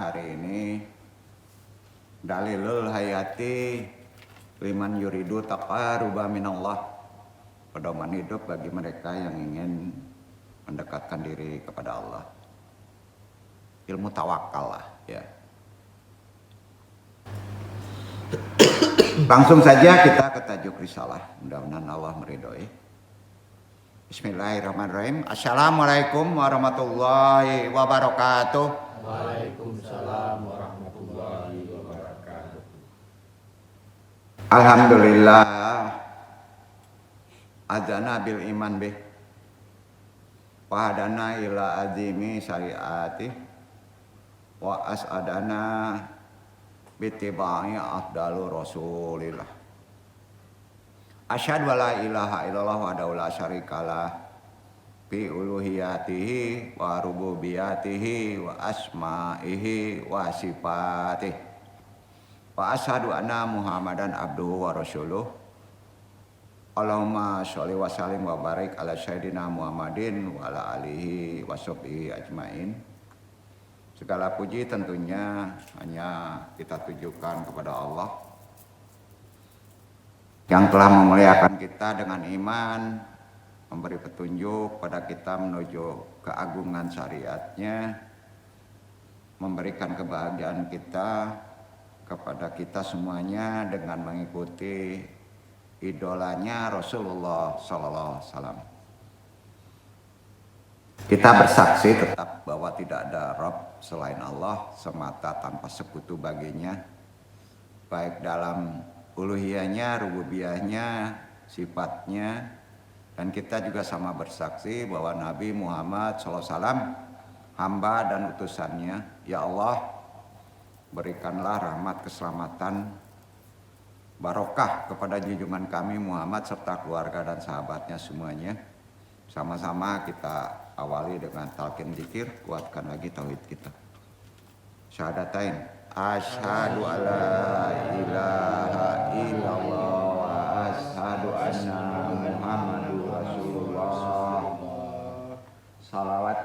hari ini dalilul hayati liman yuridu taqarruba minallah, pedoman hidup bagi mereka yang ingin mendekatkan diri kepada Allah. Ilmu tawakal lah ya. Langsung saja kita ke tajuk risalah, mudah-mudahan Allah meridhoi. Bismillahirrahmanirrahim. Assalamualaikum warahmatullahi wabarakatuh. Waalaikumsalam warahmatullahi wabarakatuh. Alhamdulillah adzana bil iman bih wa hadana ila azimi syariatih wa as'adana bittiba'i afdalu rasulillah. Asyhadu alla ilaha illallah wahdahu la syarikalah bi uluhiyatihi wa rububiyatihi wa asma'ihi wa sifatih. Wa asyhadu anna Muhammadan abduhu wa rasuluh. Allahumma sholli wa sallim wa barik ala sayyidina Muhammadin wa ala alihi wa sahbihi ajmain. Segala puji tentunya hanya kita tujukan kepada Allah yang telah memuliakan kita dengan iman, memberi petunjuk pada kita menuju keagungan syariatnya, memberikan kebahagiaan kita kepada kita semuanya dengan mengikuti idolanya Rasulullah sallallahu alaihi wasallam. Kita bersaksi tetap bahwa tidak ada Rabb selain Allah semata tanpa sekutu baginya, baik dalam uluhiyahnya, rububiyahnya, sifatnya, dan kita juga sama bersaksi bahwa Nabi Muhammad SAW hamba dan utusannya. Ya Allah, berikanlah rahmat keselamatan barokah kepada junjungan kami Muhammad serta keluarga dan sahabatnya semuanya. Sama-sama kita awali dengan talqin zikir, kuatkan lagi tauhid kita. Syahadatain, asyhadu alla ilaha illallah wa asyhadu anna Muhammadur Rasulullah. Salawat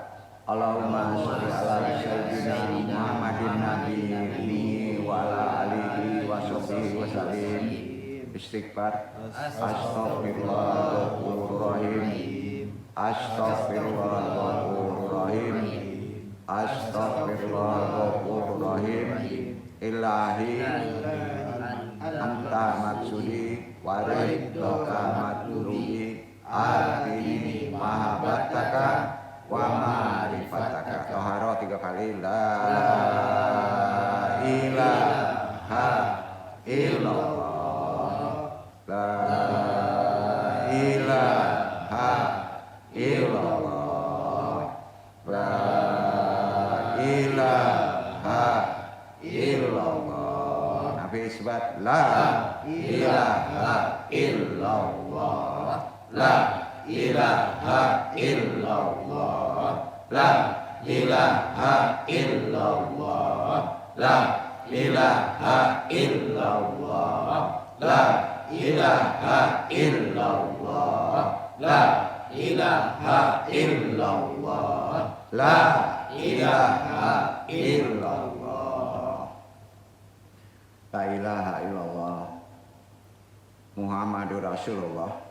Allahumma sholli ala sayyidina Muhammadin nabiyyi wa ala alihi wa sahbihi wa sallim. Istighfar. Astaghfirullahaladzim, astaghfirullahaladzim, astaghfirullahaladzim. Ilahi anta maksudi waridhoka matlubi artini mahabbataka wa ma'rifataka. Toharo 3 kali. La ilaha illallah, la ilaha illallah, la ilaha illallah. Nabi isbat la ilaha illallah, la ilaha illallah, la ilaha illallah, la ilaha illallah, la ilaha illallah, la ilaha illallah, la ilaha illallah. La ilaha illallah Muhammadur Rasulullah.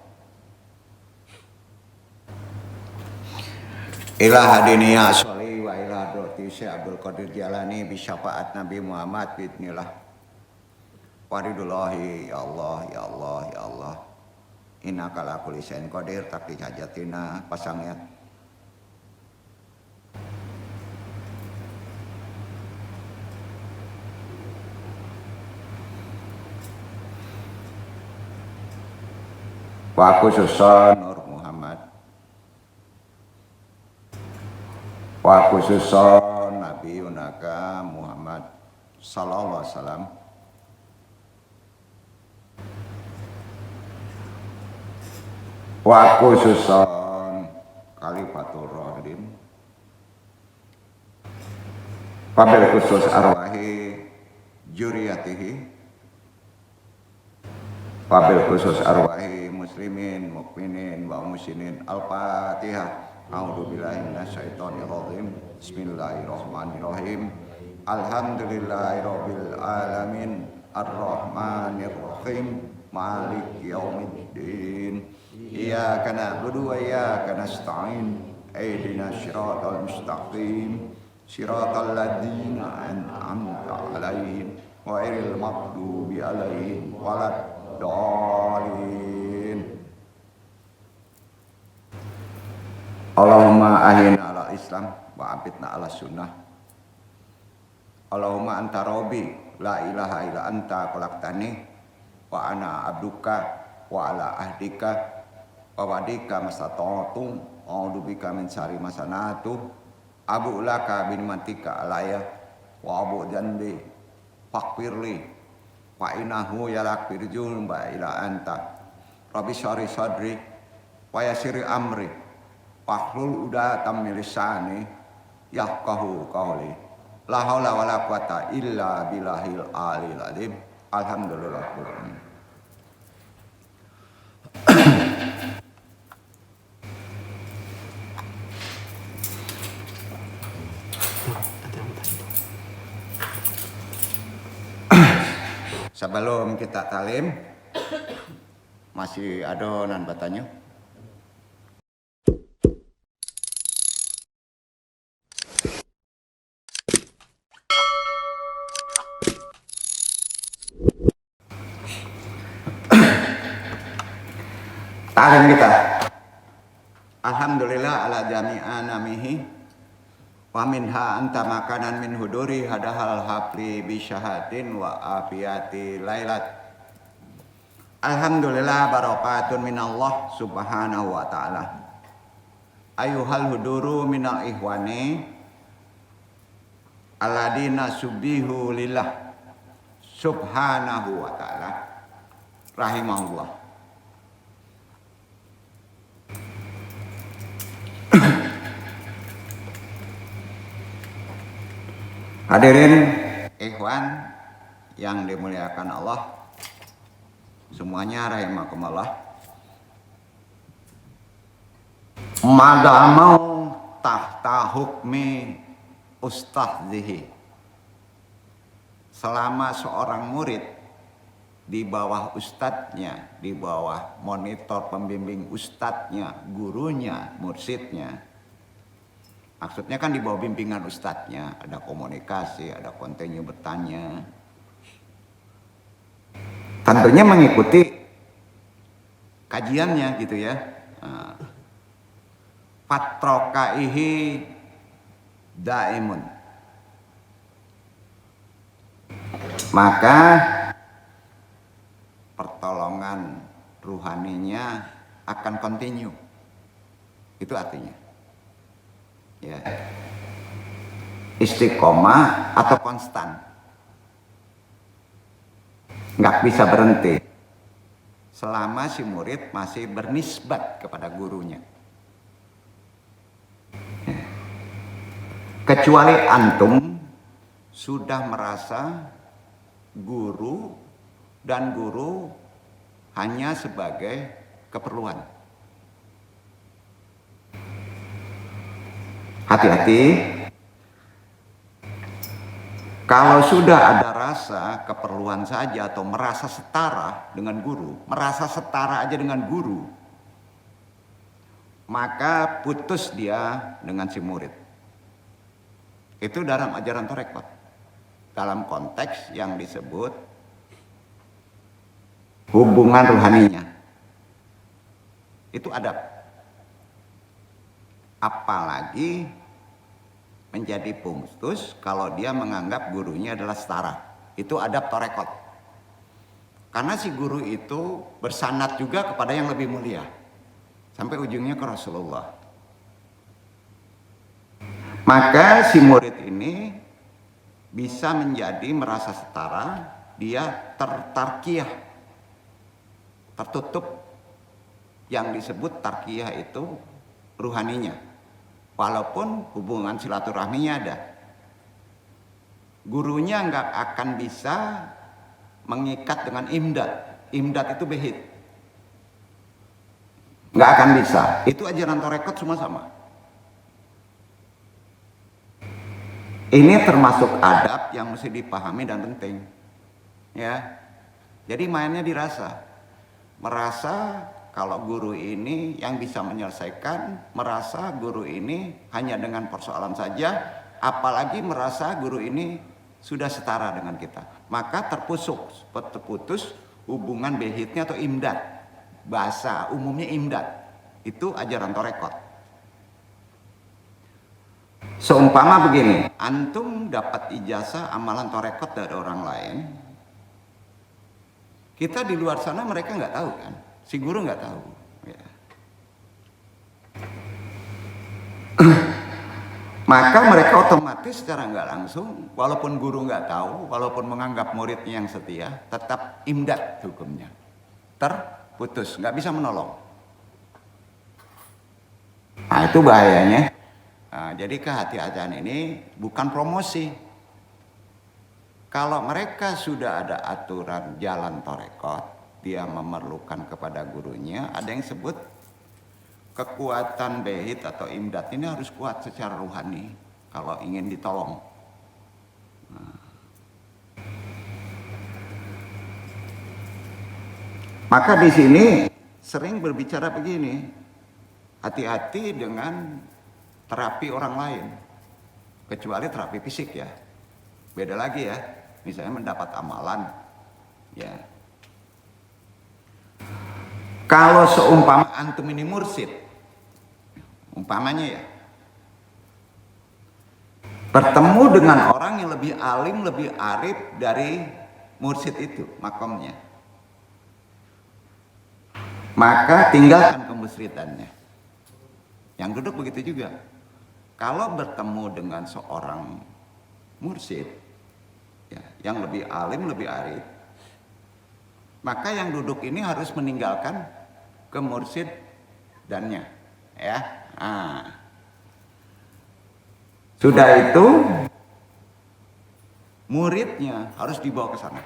Ilah hadiniya sholli wa ilah droti Syekh Abdul Qadir Jalani bisyafaat Nabi Muhammad bismillah. Waridullahi ya Allah ya Allah ya Allah. Innaka ala kulli syai'in qadir taqdi hajatina pasangnya. Wa khususan Nur Muhammad, wa khususan Nabi Yunaka Muhammad sallallahu alaihi wasallam, wa khususan Khalifatul Rahdin, wabil khusus arwahi juriyatihi, wabil khusus arwahi muslimin mukminin wa muslimin. Al-Fatihah. A'udzu billahi minasyaitonir rajim. Bismillahirrahmanirrahim. Alhamdulillahirabbil alamin arrahmanir rahim maliki yaumiddin iyyaka na'budu wa iyyaka nasta'in ihdinas siratal mustaqim siratal ladzina an'amta 'alaihim ghairil maghdubi 'alaihim waladdallin. Allahumma ahyina 'alal Islam wa abidna 'alas sunnah. Allahumma anta rabbi la ilaha illa anta khalaqtani wa ana abduka wa ala ahdika wa wadika mastata'tu a'udzubika min syarri ma sana'tu abu laka bi ni'matika alayya wa abu dzanbi faghfirli fa innahu yaghfiru dzunuba illa anta rabbi shrah sadri wa yassir amri wahlul 'uqdatam min lisani yafqahu qawli. La haula wala quwata illa billahil aliyil azim. Alhamdulillah. Sebelum kita talim, masih ada nan bertanya? Talim kita. Alhamdulillah ala jami'a namihi wa minha anta makanan min huduri hadahal hafli bi syahadin wa afiyati lailat. Alhamdulillah barakatun minallah subhanahu wa ta'ala. Ayuhal huduru minal ihwani alladina subbihu lillah subhanahu wa ta'ala rahimahullah. Hadirin ikhwan yang dimuliakan Allah semuanya rahimakumullah. Madamau tahta hukmi ustadzihi, selama seorang murid di bawah ustadznya, di bawah monitor pembimbing ustadznya, gurunya, mursyidnya. Maksudnya kan di bawah bimbingan ustadznya, ada komunikasi, ada kontinu bertanya. Tentunya mengikuti kajiannya gitu ya. Fatrokaihi daimun. Maka pertolongan ruhaninya akan kontinu. Itu artinya. Ya. Istiqomah atau konstan, nggak bisa berhenti selama si murid masih bernisbat kepada gurunya. Ya. Kecuali antum sudah merasa guru dan guru hanya sebagai keperluan. Hati-hati, kalau sudah ada rasa keperluan saja atau merasa setara dengan guru, merasa setara aja dengan guru, maka putus dia dengan si murid. Itu dalam ajaran tarekat, dalam konteks yang disebut hubungan ruhaninya. Itu adab. Apalagi menjadi putus kalau dia menganggap gurunya adalah setara. Itu adab tarekat. Karena si guru itu bersanad juga kepada yang lebih mulia. Sampai ujungnya ke Rasulullah. Maka si murid ini bisa menjadi merasa setara, dia tertarkiyah, tertutup. Yang disebut tarkiyah itu ruhaninya. Walaupun hubungan silaturahminya ada. Gurunya nggak akan bisa mengikat dengan imdad. Imdad itu behit. Nggak akan bisa. Itu ajaran tarekat semua sama. Ini termasuk adab yang mesti dipahami dan penting. Ya. Jadi mainnya dirasa. Merasa kalau guru ini yang bisa menyelesaikan, merasa guru ini hanya dengan persoalan saja, apalagi merasa guru ini sudah setara dengan kita. Maka terputus hubungan behitnya atau imdad. Bahasa umumnya imdad. Itu ajaran torekot. Seumpama begini, antum dapat ijazah amalan torekot dari orang lain, kita di luar sana mereka nggak tahu kan, si guru nggak tahu. Ya. Maka mereka otomatis secara nggak langsung, walaupun guru nggak tahu, walaupun menganggap muridnya yang setia, tetap imdad hukumnya, terputus, nggak bisa menolong. Nah itu bahayanya. Nah, jadi kehati-hatian ini bukan promosi. Kalau mereka sudah ada aturan jalan torekot, dia memerlukan kepada gurunya, ada yang sebut kekuatan behit atau imdad ini harus kuat secara rohani kalau ingin ditolong. Nah. Maka di sini sering berbicara begini, hati-hati dengan terapi orang lain, kecuali terapi fisik ya, beda lagi ya. Misalnya mendapat amalan, ya. Kalau seumpama antum ini mursid, umpamanya ya, bertemu dengan orang yang lebih alim, lebih arif dari mursid itu, makomnya, maka tinggalkan kemusridannya. Yang duduk begitu juga. Kalau bertemu dengan seorang mursyid ya, yang lebih alim, lebih arif, maka yang duduk ini harus meninggalkan kemursyiddannya, ya. Nah. Sudah itu muridnya harus dibawa ke sana.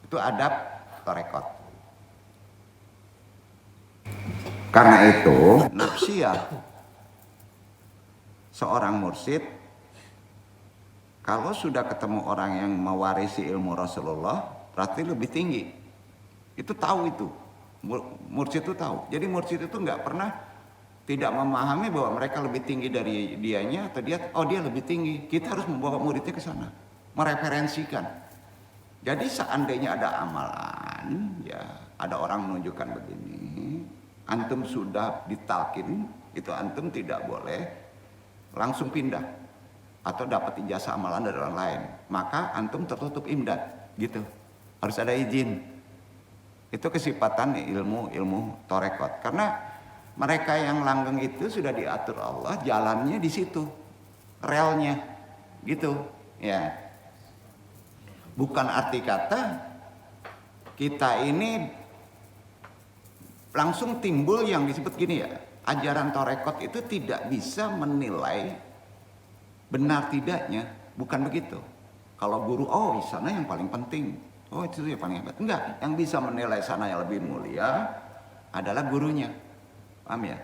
Itu adab torekot. Karena itu nafsiyah seorang mursyid, kalau sudah ketemu orang yang mewarisi ilmu Rasulullah, berarti lebih tinggi. Itu tahu itu. Mursyid itu tahu. Jadi mursyid itu nggak pernah tidak memahami bahwa mereka lebih tinggi dari dianya atau dia lebih tinggi. Kita harus membawa muridnya ke sana, mereferensikan. Jadi seandainya ada amalan, ya ada orang menunjukkan begini, antum sudah ditalkin, itu antum tidak boleh langsung pindah atau dapat ijazah amalan dari orang lain, maka antum tertutup imdad gitu, harus ada izin. Itu kesifatan ilmu torekot, karena mereka yang langgeng itu sudah diatur Allah jalannya di situ, relnya gitu ya. Bukan arti kata kita ini langsung timbul yang disebut gini ya, ajaran torekot itu tidak bisa menilai benar tidaknya, bukan begitu. Kalau guru, di sana yang paling penting, itu yang paling hebat. Enggak, yang bisa menilai sana yang lebih mulia adalah gurunya, paham ya?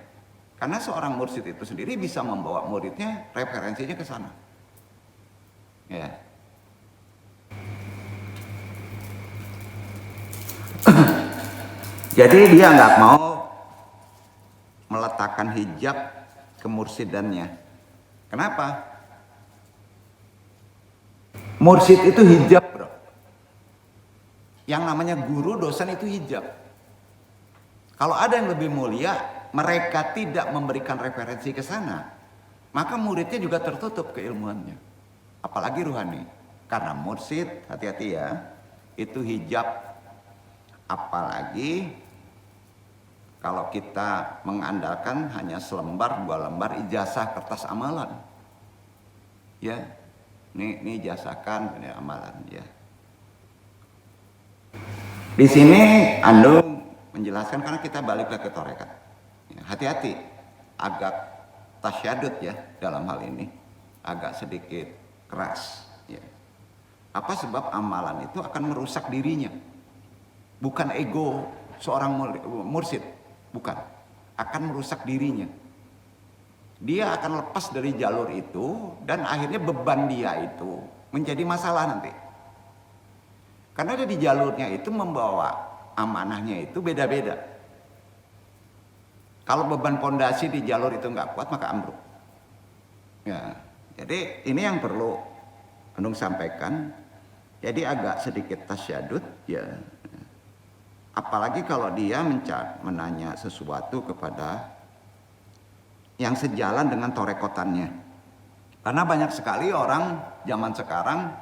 Karena seorang mursyid itu sendiri bisa membawa muridnya, referensinya ke sana, ya. Jadi dia nggak mau meletakkan hijab kemursidannya. Kenapa? Mursyid itu hijab, bro. Yang namanya guru, dosen itu hijab. Kalau ada yang lebih mulia, mereka tidak memberikan referensi ke sana, maka muridnya juga tertutup keilmuannya. Apalagi ruhani. Karena mursyid, hati-hati ya, itu hijab. Apalagi kalau kita mengandalkan hanya selembar, 2 lembar ijazah kertas amalan, ya, ini ijazahkan, ini amalan, ya. Di sini Ando menjelaskan karena kita balik lagi ke torekat. Ya, hati-hati, agak tasyadud ya dalam hal ini, agak sedikit keras. Ya. Apa sebab amalan itu akan merusak dirinya, bukan ego seorang mursyid. Bukan, akan merusak dirinya. dia akan lepas dari jalur itu dan akhirnya beban dia itu menjadi masalah nanti. Karena dia di jalurnya itu membawa amanahnya itu beda-beda. Kalau beban pondasi di jalur itu nggak kuat maka ambruk. Ya, jadi ini yang perlu Andung sampaikan. Jadi agak sedikit tasyadud ya. Apalagi kalau dia menanya sesuatu kepada yang sejalan dengan torekotannya. Karena banyak sekali orang zaman sekarang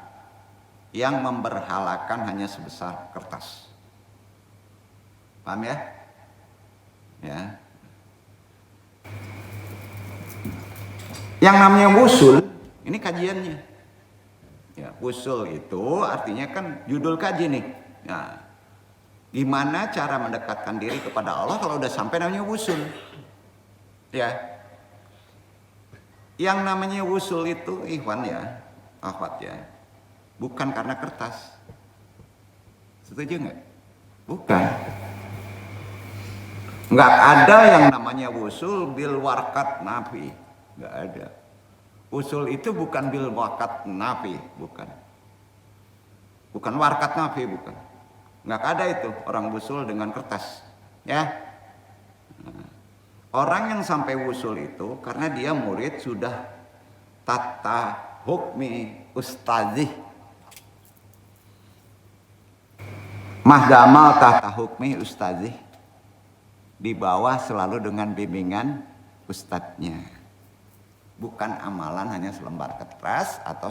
yang memberhalakan hanya sebesar kertas. Paham ya? Ya. Yang namanya wusul, ini kajiannya. Ya, wusul itu artinya kan judul kaji nih. Nah, gimana cara mendekatkan diri kepada Allah kalau udah sampai namanya wusul? Ya. Yang namanya wusul itu ikhwan ya, akhwat ya, bukan karena kertas. Setuju nggak? Bukan. Nggak ada yang namanya wusul bil warkat nafi, nggak ada. Wusul itu bukan bil warkat nafi, bukan. Bukan warkat nafi, bukan. Nggak ada itu orang wusul dengan kertas, ya. Orang yang sampai wusul itu karena dia murid sudah tata hukmi ustadzih. Mahdamal tata hukmi ustadzih. Di bawah selalu dengan bimbingan ustadznya. Bukan amalan hanya selembar kertas atau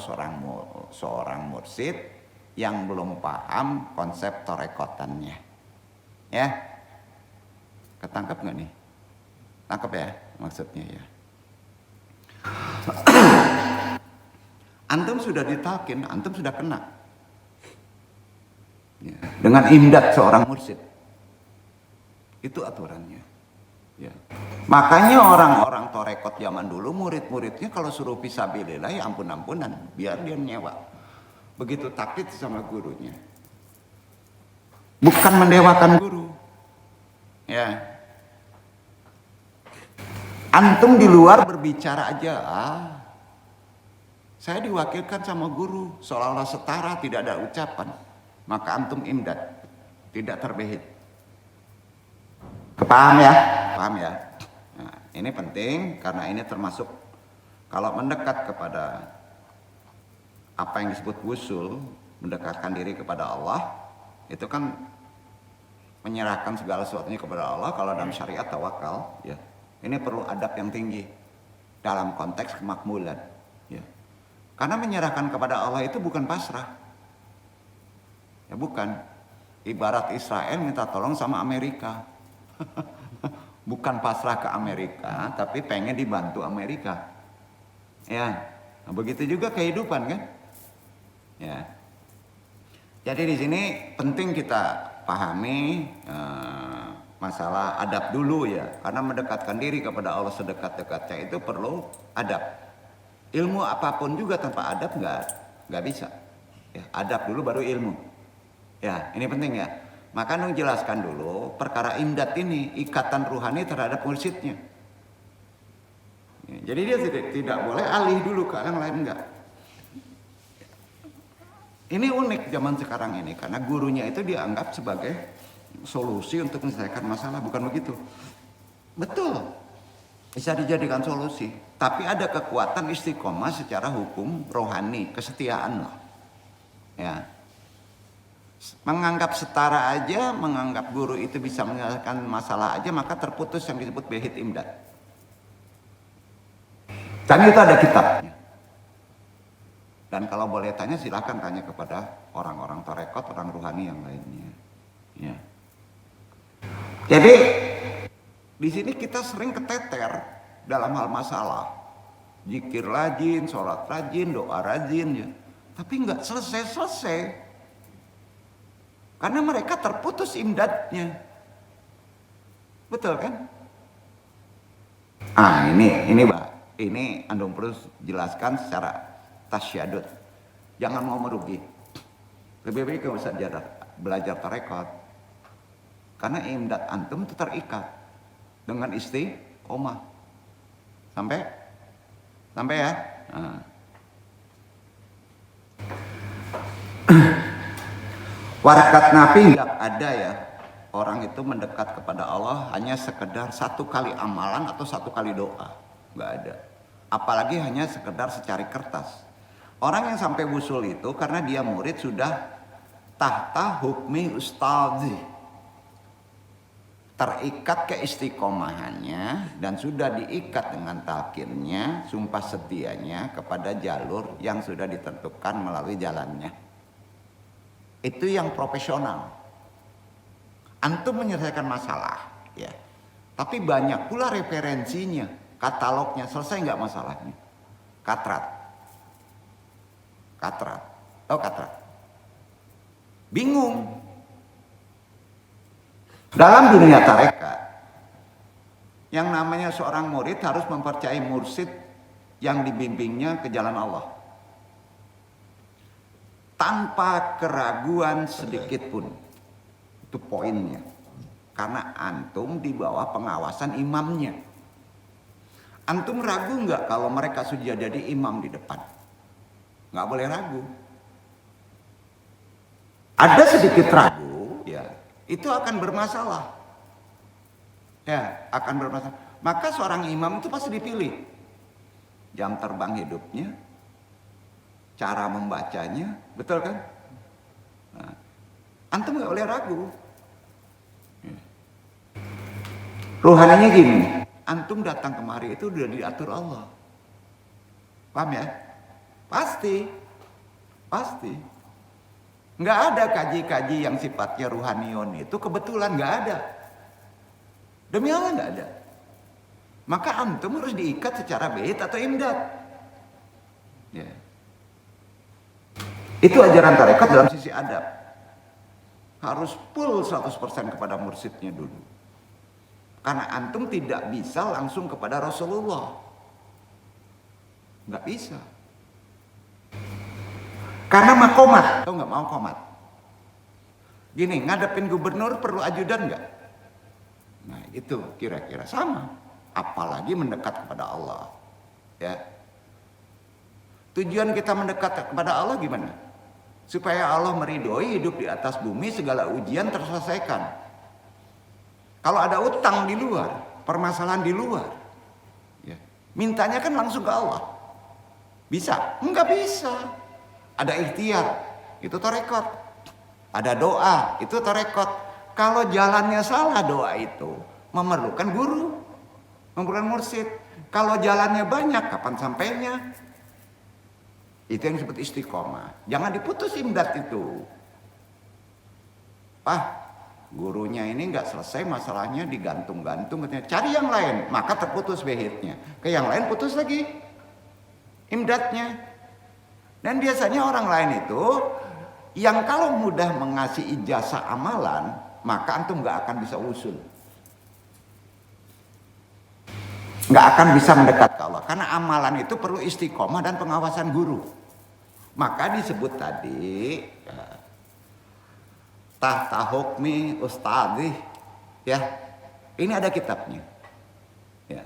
seorang mursyid yang belum paham konsep torekotannya. Ya. Ketangkep nggak nih? Tangkap ya maksudnya ya. Antum sudah ditalkin, antum sudah kena. Ya. Dengan imdad seorang mursyid. Itu aturannya. Ya. Makanya orang-orang torekot zaman dulu murid-muridnya kalau suruh fisabilillah ya ampun-ampunan, biar dia nyewa. Begitu taklid sama gurunya. Bukan mendewakan guru. Ya. Antum di luar berbicara aja, saya diwakilkan sama guru, seolah-olah setara, tidak ada ucapan. Maka antum imdad, tidak terbehit. Paham ya? Paham ya? Nah, ini penting karena ini termasuk kalau mendekat kepada apa yang disebut wusul, mendekatkan diri kepada Allah, itu kan menyerahkan segala sesuatunya kepada Allah. Kalau dalam syariat tawakal, ya. Ini perlu adab yang tinggi dalam konteks kemakmulan. Ya. Karena menyerahkan kepada Allah itu bukan pasrah. Ya bukan. Ibarat Israel minta tolong sama Amerika. Bukan pasrah ke Amerika, tapi pengen dibantu Amerika. Ya, nah, begitu juga kehidupan kan. Ya. Jadi di sini penting kita pahami. Masalah adab dulu ya, karena mendekatkan diri kepada Allah sedekat-dekatnya itu perlu adab. Ilmu apapun juga tanpa adab nggak bisa. Ya, adab dulu baru ilmu. Ya, ini penting ya. Maka Nung jelaskan dulu perkara imdad ini ikatan ruhani terhadap mursyidnya. Ya, jadi dia tidak boleh alih dulu ke yang lain enggak. Ini unik zaman sekarang ini karena gurunya itu dianggap sebagai solusi untuk menyelesaikan masalah, bukan begitu? Betul, bisa dijadikan solusi, tapi ada kekuatan istiqomah secara hukum rohani, kesetiaan lah. Ya, menganggap setara aja, menganggap guru itu bisa menyelesaikan masalah aja, maka terputus yang disebut behit imdad. Dan itu ada kitabnya. Dan kalau boleh tanya silahkan tanya kepada orang-orang tarekat, orang rohani yang lainnya. Ya. Jadi di sini kita sering keteter dalam hal masalah, zikir rajin, sholat rajin, doa rajin, ya. Tapi nggak selesai-selesai, karena mereka terputus imdadnya, betul kan? Ini Andung perlu jelaskan secara tasyadud, jangan mau merugi, lebih baik nggak usah belajar tarekat. Karena imdad antum itu terikat dengan istiqomah. Sampai ya. Nah. Warakat Nabi nggak ada ya orang itu mendekat kepada Allah hanya sekedar satu kali amalan atau satu kali doa, nggak ada. Apalagi hanya sekedar secari kertas. Orang yang sampai wusul itu karena dia murid sudah tahta hukmi ustadzi, terikat keistiqomahannya dan sudah diikat dengan talqinnya, sumpah setianya kepada jalur yang sudah ditentukan melalui jalannya. Itu yang profesional. Antum menyelesaikan masalah, ya. Tapi banyak pula referensinya, katalognya, selesai nggak masalahnya? Katrat. Oh katrat. Bingung. Dalam dunia tarekat, yang namanya seorang murid harus mempercayai mursyid yang dibimbingnya ke jalan Allah. Tanpa keraguan sedikit pun. Itu poinnya. Karena antum di bawah pengawasan imamnya. Antum ragu nggak kalau mereka sudah jadi imam di depan? Nggak boleh ragu. Ada sedikit ragu, ya itu akan bermasalah. Ya, akan bermasalah. Maka seorang imam itu pasti dipilih. Jam terbang hidupnya, cara membacanya, betul kan? Nah, antum nggak boleh ragu. Ruhaninya gini, antum datang kemari itu udah diatur Allah. Paham ya? Pasti. Nggak ada kaji-kaji yang sifatnya ruhanion itu kebetulan nggak ada. Demi Allah nggak ada. Maka antum harus diikat secara bait atau imdad. Ya. Itu ajaran tarekat dalam sisi adab. Harus full 100% kepada mursyidnya dulu. Karena antum tidak bisa langsung kepada Rasulullah. Nggak bisa. Karena makomat. Tahu nggak mau komat? Gini, ngadepin gubernur perlu ajudan nggak? Nah itu kira-kira sama. Apalagi mendekat kepada Allah. Ya. Tujuan kita mendekat kepada Allah gimana? Supaya Allah meridhoi hidup di atas bumi, segala ujian terselesaikan. Kalau ada utang di luar, permasalahan di luar, ya, mintanya kan langsung ke Allah. Bisa? Enggak bisa. Ada ikhtiar, itu tarekat. Ada doa, itu tarekat. Kalau jalannya salah doa itu, memerlukan guru, memerlukan mursyid. Kalau jalannya banyak, kapan sampainya? Itu yang disebut istiqomah. Jangan diputus imdad itu. Gurunya ini nggak selesai masalahnya digantung-gantung, katanya cari yang lain, maka terputus behitnya. Ke yang lain putus lagi imdadnya. Dan biasanya orang lain itu yang kalau mudah mengasih ijazah amalan, maka antum nggak akan bisa usul, nggak akan bisa mendekat ke Allah. Karena amalan itu perlu istiqomah dan pengawasan guru. Maka disebut tadi tahta hukmi ustadzi, ya. Ini ada kitabnya. Ya.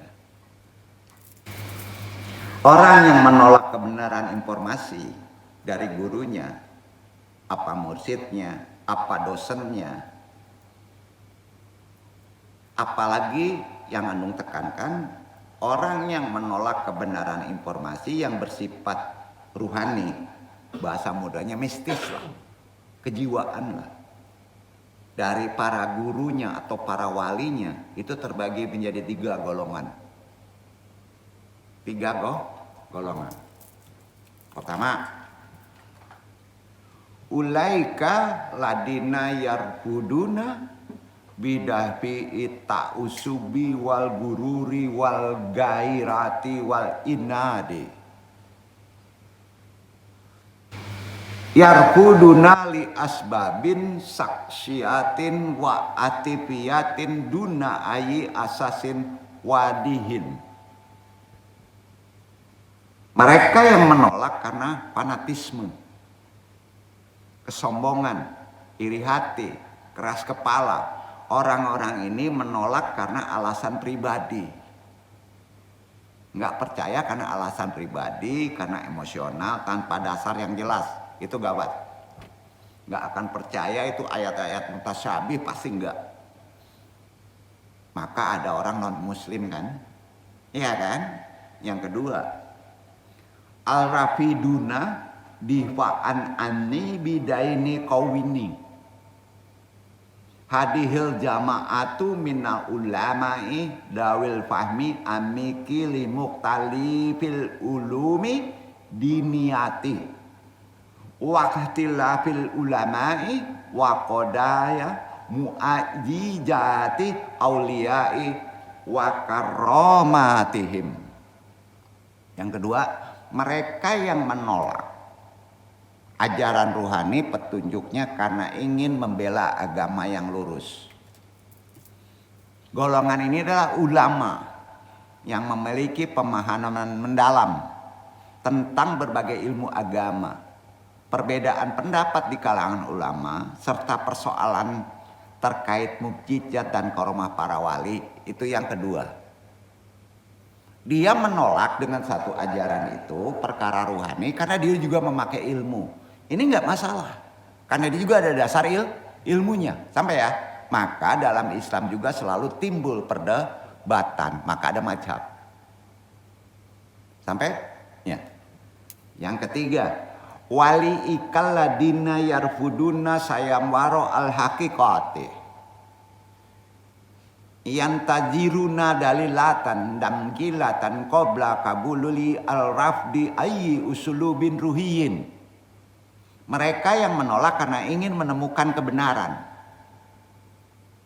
Orang yang menolak kebenaran informasi dari gurunya, apa mursyidnya, apa dosennya, apalagi yang Anung tekankan, orang yang menolak kebenaran informasi yang bersifat ruhani, bahasa mudanya mistis lah, kejiwaan lah, dari para gurunya atau para walinya itu terbagi menjadi 3 golongan. 3 golongan. Pertama, ulaika ladina yarbuduna bidafi ta'usubi wal gururi wal gairati wal inadi. Yarfuduna li asbabin saksiatin wa atifiyatin duna ayi asasin wadihin. Mereka yang menolak karena fanatisme, kesombongan, iri hati, keras kepala. Orang-orang ini menolak karena alasan pribadi. Nggak percaya karena alasan pribadi, karena emosional, tanpa dasar yang jelas. Itu gawat. Nggak akan percaya itu ayat-ayat mutasyabih, pasti nggak. Maka ada orang non-muslim kan? Iya kan? Yang kedua, al-rafiduna difa'an anni bidaini qawwini. Hadihil jama'atu minal ulama'i dawil fahmi amiki limuktalifil ulumi diniyati waqtilafil ulama'i wa qadaya mu'ajijati awliyai wa karramatihim. Yang kedua, mereka yang menolak ajaran ruhani petunjuknya karena ingin membela agama yang lurus. Golongan ini adalah ulama yang memiliki pemahaman mendalam tentang berbagai ilmu agama. Perbedaan pendapat di kalangan ulama serta persoalan terkait mukjizat dan karomah para wali, itu yang kedua. Dia menolak dengan satu ajaran itu perkara ruhani karena dia juga memakai ilmu. Ini nggak masalah, karena dia juga ada dasar ilmunya, sampai ya. Maka dalam Islam juga selalu timbul perdebatan, maka ada mazhab. Sampai ya. Yang ketiga, wali ikal ladina yarfuduna sayamwaro al haqiqati yantajiruna dalilatan damgilatan qabla kabululi al rafdi ayyi usulubin ruhiyin. Mereka yang menolak karena ingin menemukan kebenaran.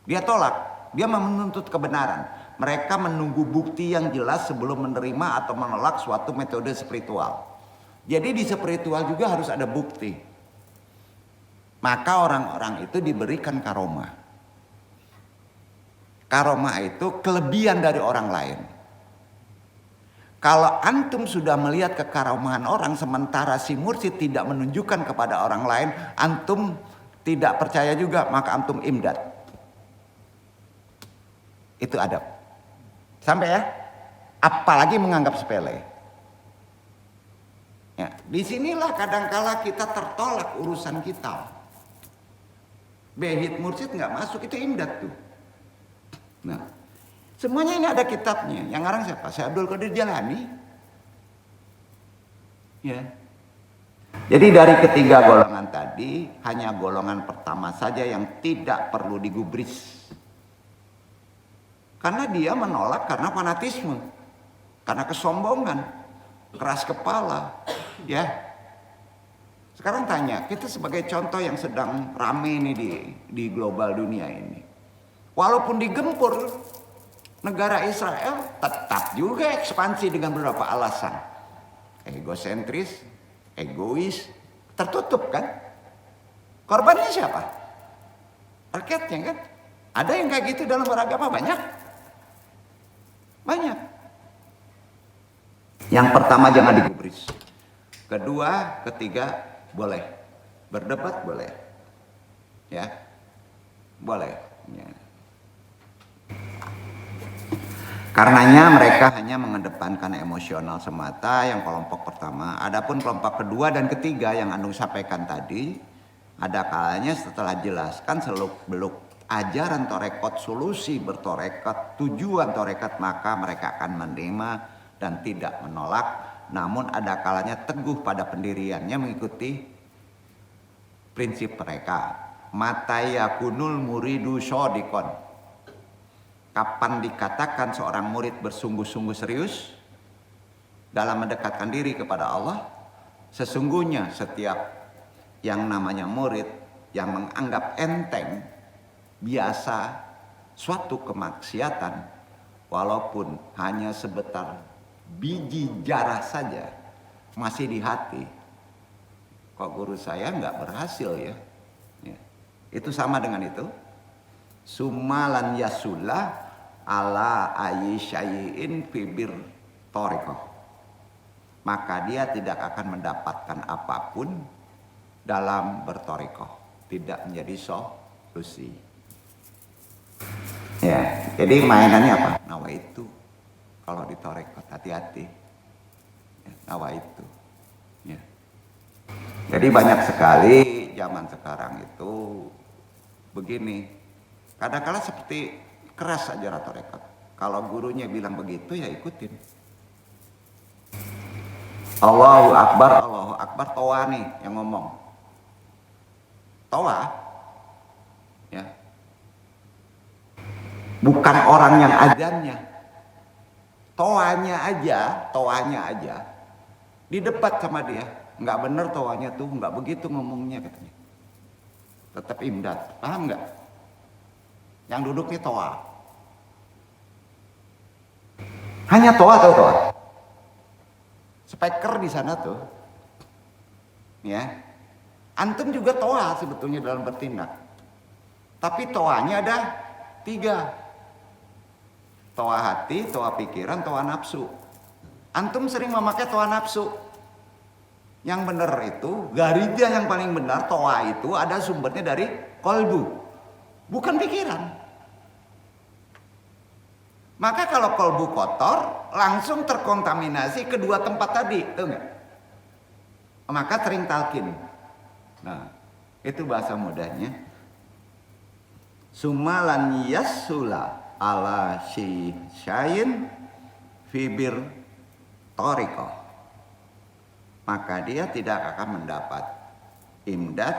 Dia tolak, dia menuntut kebenaran. Mereka menunggu bukti yang jelas sebelum menerima atau menolak suatu metode spiritual. Jadi di spiritual juga harus ada bukti. Maka orang-orang itu diberikan karomah. Karomah itu kelebihan dari orang lain. Kalau antum sudah melihat kekaromahan orang sementara si mursyid tidak menunjukkan kepada orang lain, antum tidak percaya juga, maka antum imdad. Itu adab. Sampai ya? Apalagi menganggap sepele. Ya, disinilah kadangkala kita tertolak urusan kita. Behit mursyid nggak masuk, itu imdad tuh. Nah, semuanya ini ada kitabnya. Yang ngarang siapa? Syekh Abdul Qadir Jalani. Ya. Jadi dari ketiga golongan tadi, hanya golongan pertama saja yang tidak perlu digubris. Karena dia menolak karena fanatisme, karena kesombongan, keras kepala. Ya. Sekarang tanya, kita sebagai contoh yang sedang rame ini di global dunia ini. Walaupun digempur, negara Israel tetap juga ekspansi dengan beberapa alasan. Egosentris, egois, tertutup kan? Korbannya siapa? Rakyatnya kan? Ada yang kayak gitu dalam beragama banyak? Banyak. Yang pertama jangan digubris. Kedua, ketiga boleh. Berdebat boleh. Ya. Boleh. Ya. Karenanya mereka hanya mengedepankan emosional semata yang kelompok pertama. Adapun kelompok kedua dan ketiga yang Anu sampaikan tadi, ada kalanya setelah jelaskan seluk-beluk ajaran torekot, solusi bertorekat, tujuan torekat, maka mereka akan menerima dan tidak menolak. Namun ada kalanya teguh pada pendiriannya mengikuti prinsip mereka. Matayakunul muridu shodikon. Kapan dikatakan seorang murid bersungguh-sungguh serius dalam mendekatkan diri kepada Allah? Sesungguhnya setiap yang namanya murid yang menganggap enteng, biasa, suatu kemaksiatan, walaupun hanya sebentar biji jarah saja masih di hati. Kok guru saya nggak berhasil ya? Itu sama dengan itu. Sumalan yasulah ala ayyisyayin fibir torikoh. Maka dia tidak akan mendapatkan apapun dalam bertorikoh. Tidak menjadi solusi. Ya, jadi mainannya apa? Nawaitu. kalau di tarekat, hati-hati. Ya, nawa itu. Ya. Jadi banyak sekali zaman sekarang itu begini. Kadang-kadang seperti keras ajaran tarekat. Kalau gurunya bilang begitu ya ikutin. Allahu Akbar, toa nih yang ngomong. Toa, ya, bukan orang yang azannya. Toanya aja, didebat sama dia. Nggak bener toanya tuh, nggak begitu ngomongnya katanya. Tetap imdad, paham nggak? Yang duduknya toa. Hanya toa atau toa? Speaker di sana tuh, ya. Antum juga toa sebetulnya dalam bertindak. Tapi toanya ada 3. Toa hati, toa pikiran, toa nafsu. Antum sering memakai toa nafsu. Yang benar itu, garijah yang paling benar, toa itu ada sumbernya dari kolbu, bukan pikiran. Maka kalau kolbu kotor, langsung terkontaminasi kedua tempat tadi, tahu nggak? Maka sering talqin. Nah, itu bahasa mudahnya. Sumalan yasula ala syayin fibir toriko. Maka dia tidak akan mendapat imdad,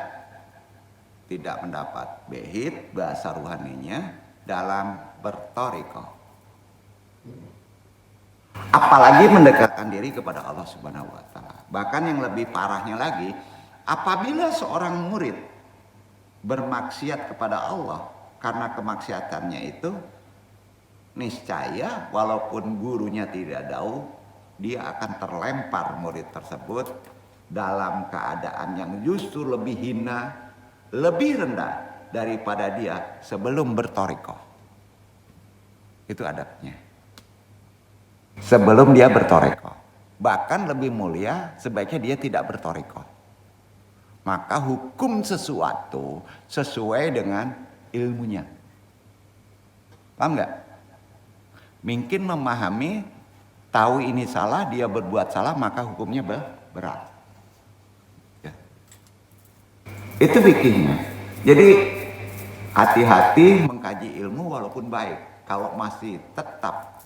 tidak mendapat behit, bahasa ruhaninya, dalam bertoriko. Apalagi mendekatkan diri kepada Allah Subhanahu wa Ta'ala. Bahkan yang lebih parahnya lagi, apabila seorang murid bermaksiat kepada Allah karena kemaksiatannya itu, niscaya walaupun gurunya tidak tahu, dia akan terlempar murid tersebut dalam keadaan yang justru lebih hina, lebih rendah daripada dia sebelum bertoriko. Itu adabnya. Sebelum dia bertoriko, bahkan lebih mulia sebaiknya dia tidak bertoriko. Maka hukum sesuatu sesuai dengan ilmunya. Paham nggak? Mungkin memahami, tahu ini salah, dia berbuat salah, maka hukumnya berat. Ya. Itu fikihnya. Jadi hati-hati mengkaji ilmu walaupun baik. Kalau masih tetap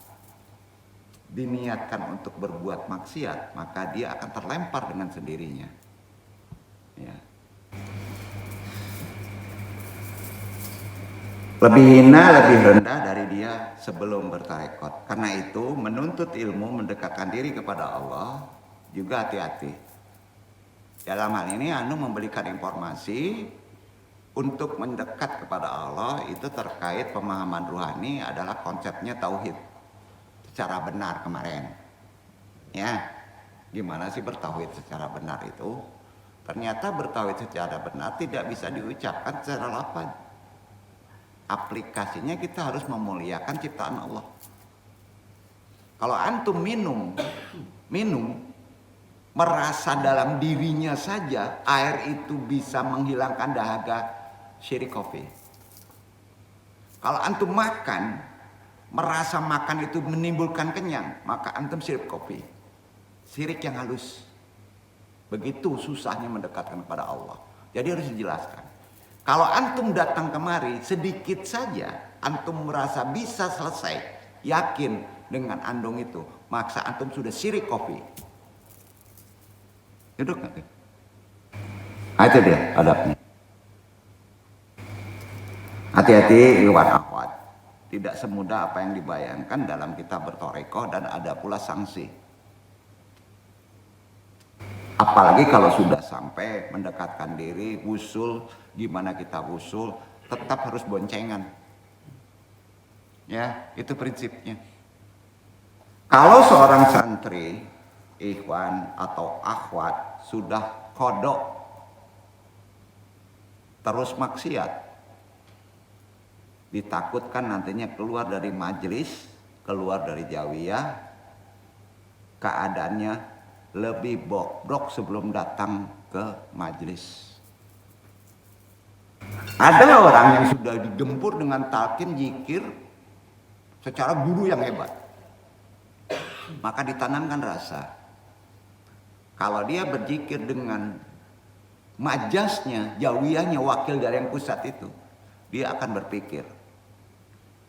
diniatkan untuk berbuat maksiat, maka dia akan terlempar dengan sendirinya. Ya. Lebih hina, lebih rendah dari dia sebelum bertarekot. Karena itu menuntut ilmu, mendekatkan diri kepada Allah juga hati-hati. Dalam hal ini anu memberikan informasi untuk mendekat kepada Allah itu terkait pemahaman ruhani adalah konsepnya tauhid. Secara benar kemarin, ya, gimana sih bertauhid secara benar itu? Ternyata bertauhid secara benar tidak bisa diucapkan secara lafaz. Aplikasinya kita harus memuliakan ciptaan Allah. Kalau antum minum, merasa dalam dirinya saja air itu bisa menghilangkan dahaga, syirik kopi. Kalau antum makan, merasa makan itu menimbulkan kenyang, maka antum syirik kopi, syirik yang halus. Begitu susahnya mendekatkan kepada Allah. Jadi harus dijelaskan. Kalau antum datang kemari sedikit saja, antum merasa bisa selesai, yakin dengan andong itu, maka antum sudah syirik kopi. Duduk nanti. Nah, itu dia adabnya. Hati-hati ikhwan akhwat. Tidak semudah apa yang dibayangkan dalam kita bertoreko, dan ada pula sanksi. Apalagi kalau sudah sampai mendekatkan diri, wusul, gimana kita wusul, tetap harus boncengan. Ya, itu prinsipnya. Kalau seorang santri, ikhwan atau akhwat sudah kodok, terus maksiat, ditakutkan nantinya keluar dari majelis, keluar dari jawiyah, keadaannya lebih bobrok sebelum datang ke majelis. Ada orang yang sudah digempur dengan talqin zikir secara guru yang hebat, maka ditanamkan rasa. Kalau dia berzikir dengan majasnya, jawiyahnya, wakil dari yang pusat itu, dia akan berpikir.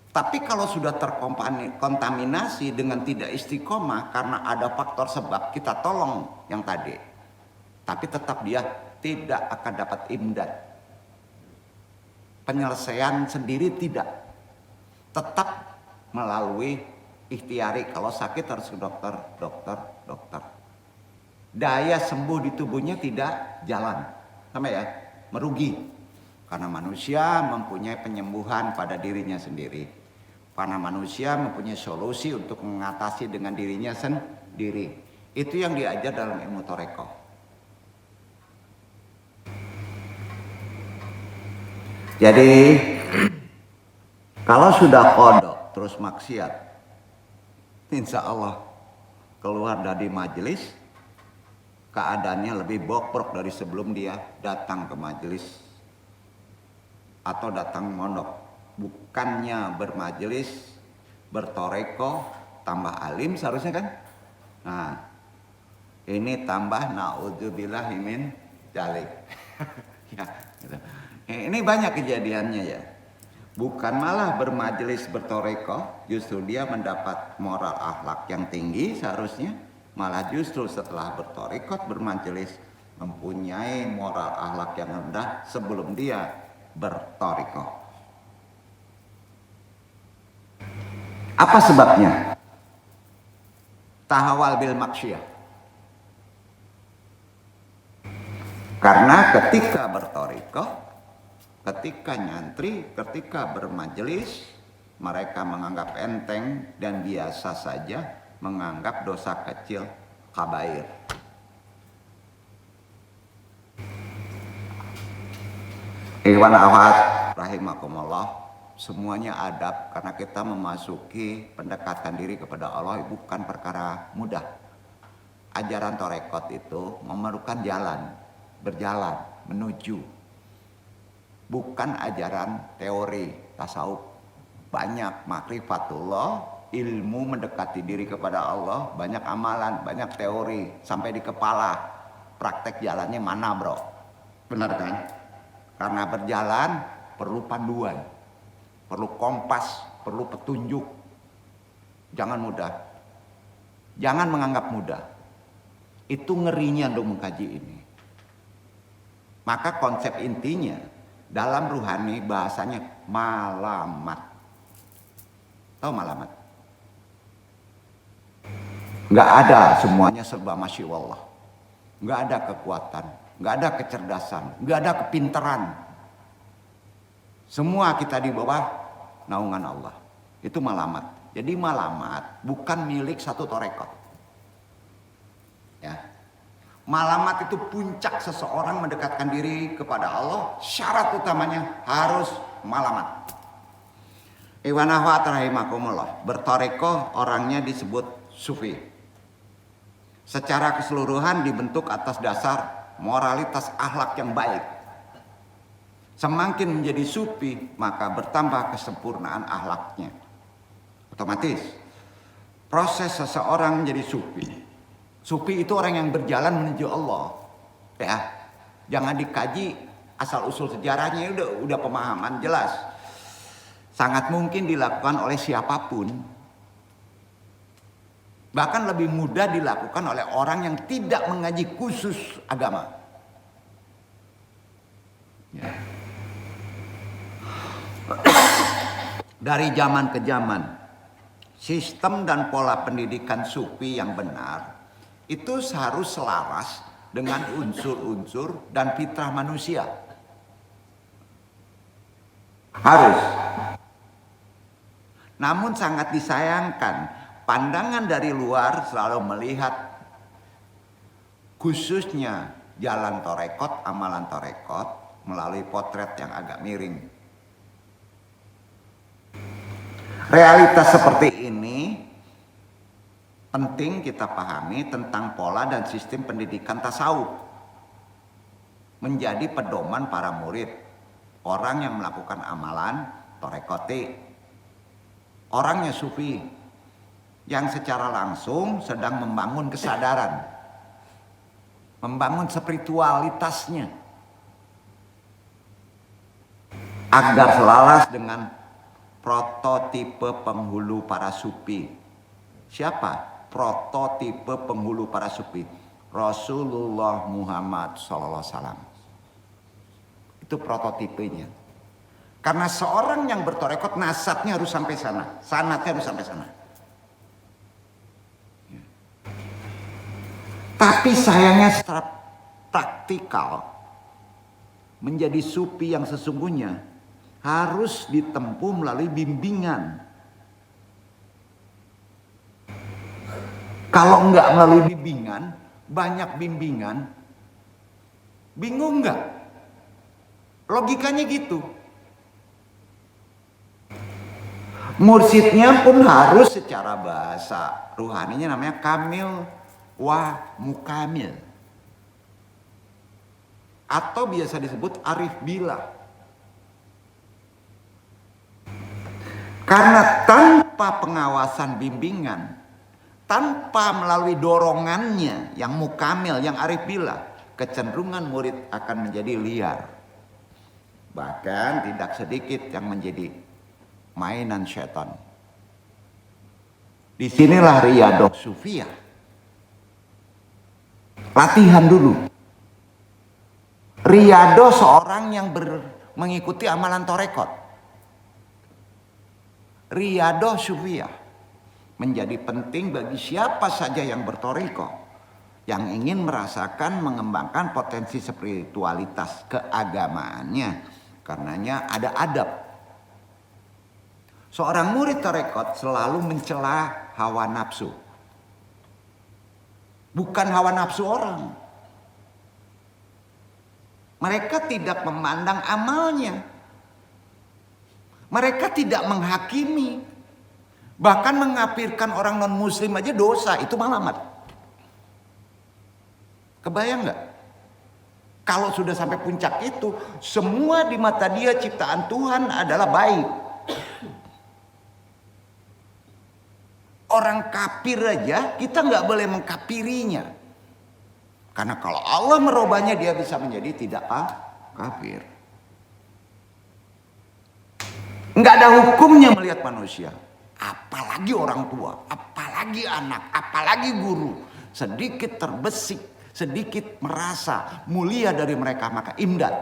Tapi kalau sudah terkontaminasi dengan tidak istiqomah karena ada faktor sebab, kita tolong yang tadi. Tapi tetap dia tidak akan dapat imdad. Penyelesaian sendiri tidak. Tetap melalui ikhtiari. Kalau sakit harus ke dokter. Daya sembuh di tubuhnya tidak jalan. Sama ya, merugi. Karena manusia mempunyai penyembuhan pada dirinya sendiri. Karena manusia mempunyai solusi untuk mengatasi dengan dirinya sendiri. Itu yang diajar dalam ilmu Thariqah. Jadi kalau sudah kodok terus maksiat, insya Allah keluar dari majelis keadaannya lebih bobrok dari sebelum dia datang ke majelis atau datang mondok. Bukannya bermajelis, bertoreko, tambah alim seharusnya kan? Nah, ini tambah naudzubillah min dzalik. Ya, gitu. Ini banyak kejadiannya ya. Bukan malah bermajelis bertoreko, justru dia mendapat moral akhlak yang tinggi seharusnya. Malah justru setelah bertorekot bermajelis mempunyai moral akhlak yang rendah sebelum dia bertoreko. Apa sebabnya? Tahawal bil maksiyah. Karena ketika bertoreko, ketika nyantri, ketika bermajelis, mereka menganggap enteng dan biasa saja, menganggap dosa kecil kabair. Ikhwan akhwat rahimakumullah, semuanya adab karena kita memasuki pendekatan diri kepada Allah bukan perkara mudah. Ajaran Thariqat itu memerlukan jalan, berjalan, menuju. Bukan ajaran teori, tasawuf. Banyak makrifatullah, ilmu mendekati diri kepada Allah, banyak amalan, banyak teori, sampai di kepala. Praktek jalannya mana bro? Benar kan? Karena berjalan perlu panduan, perlu kompas, perlu petunjuk. Jangan mudah. Jangan menganggap mudah. Itu ngerinya untuk mengkaji ini. Maka konsep intinya dalam ruhani bahasanya malamat. Tahu malamat? Nggak ada semuanya serba masya Allah. Nggak ada kekuatan, nggak ada kecerdasan, nggak ada kepintaran. Semua kita di bawah naungan Allah. Itu malamat. Jadi malamat bukan milik satu torekot. Ya. Malamat itu puncak seseorang mendekatkan diri kepada Allah. Syarat utamanya harus malamat. Ikhwan akhwat rahimakumullah, bertoreko orangnya disebut sufi. Secara keseluruhan dibentuk atas dasar moralitas akhlak yang baik. Semakin menjadi sufi, maka bertambah kesempurnaan akhlaknya. Otomatis proses seseorang menjadi sufi. Sufi itu orang yang berjalan menuju Allah. Ya, jangan dikaji asal usul sejarahnya, udah pemahaman jelas. Sangat mungkin dilakukan oleh siapapun. Bahkan lebih mudah dilakukan oleh orang yang tidak mengaji khusus agama. Ya. Dari zaman ke zaman, sistem dan pola pendidikan sufi yang benar itu harus selaras dengan unsur-unsur dan fitrah manusia. Harus. Namun sangat disayangkan, pandangan dari luar selalu melihat khususnya jalan torekot, amalan torekot melalui potret yang agak miring. Realitas seperti ini penting kita pahami tentang pola dan sistem pendidikan tasawuf. Menjadi pedoman para murid, orang yang melakukan amalan torekoti, orangnya sufi. yang secara langsung sedang membangun kesadaran, membangun spiritualitasnya agar selaras dengan prototipe penghulu para sufi. Siapa prototipe penghulu para sufi? Rasulullah Muhammad SAW. Itu prototipenya. Karena seorang yang bertorekot nasabnya harus sampai sana, sanatnya harus sampai sana. Tapi sayangnya secara praktikal menjadi sufi yang sesungguhnya harus ditempuh melalui bimbingan. Kalau enggak melalui bimbingan, banyak bimbingan, bingung enggak? Logikanya gitu. Mursyidnya pun harus secara bahasa ruhaninya namanya kamil wa mukamil. Atau biasa disebut arif billah. Karena tanpa pengawasan bimbingan, tanpa melalui dorongannya yang mukamil, yang arif billah, kecenderungan murid akan menjadi liar. Bahkan tidak sedikit yang menjadi mainan syaitan. Disinilah riyadah sufiyah. Latihan dulu. Riyadah seorang yang mengikuti amalan torekot. Riyadah sufiyah menjadi penting bagi siapa saja yang bertorekot, yang ingin merasakan mengembangkan potensi spiritualitas keagamaannya. Karenanya ada adab. Seorang murid tarekat selalu mencela hawa nafsu. Bukan hawa nafsu orang. Mereka tidak memandang amalnya. Mereka tidak menghakimi. Bahkan mengkafirkan orang non muslim aja dosa, itu malamat. Kebayang nggak? Kalau sudah sampai puncak itu, semua di mata dia ciptaan Tuhan adalah baik. Orang kafir aja kita nggak boleh mengkafirinya. Karena kalau Allah merubahnya dia bisa menjadi tidak kafir. Nggak ada hukumnya melihat manusia. Apalagi orang tua, apalagi anak, apalagi guru. Sedikit terbesik, sedikit merasa mulia dari mereka, maka imdad.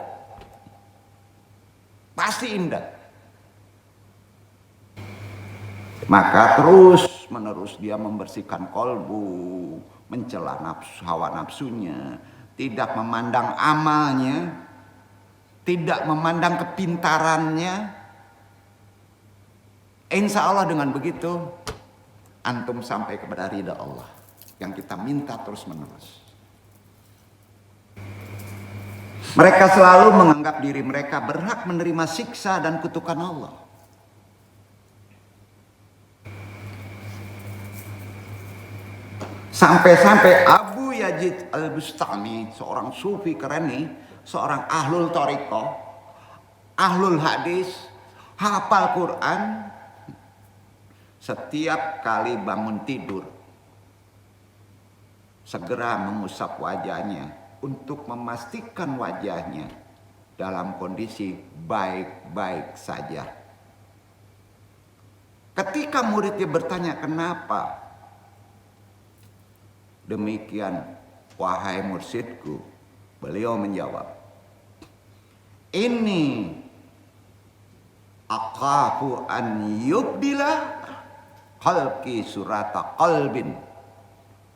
Pasti imdad. Maka terus menerus dia membersihkan kolbu, mencela nafsu, hawa nafsunya, tidak memandang amalnya, tidak memandang kepintarannya. Insya Allah dengan begitu antum sampai kepada ridha Allah yang kita minta terus menerus. Mereka selalu menganggap diri mereka berhak menerima siksa dan kutukan Allah. Sampai-sampai Abu Yazid Al-Bustami, seorang sufi keren nih, seorang ahlul thariqah, ahlul hadis, hafal Quran, setiap kali bangun tidur segera mengusap wajahnya untuk memastikan wajahnya dalam kondisi baik-baik saja. Ketika muridnya bertanya kenapa demikian wahai mursyidku, beliau menjawab, ini akhafu an yubdila khalqi surata qalbin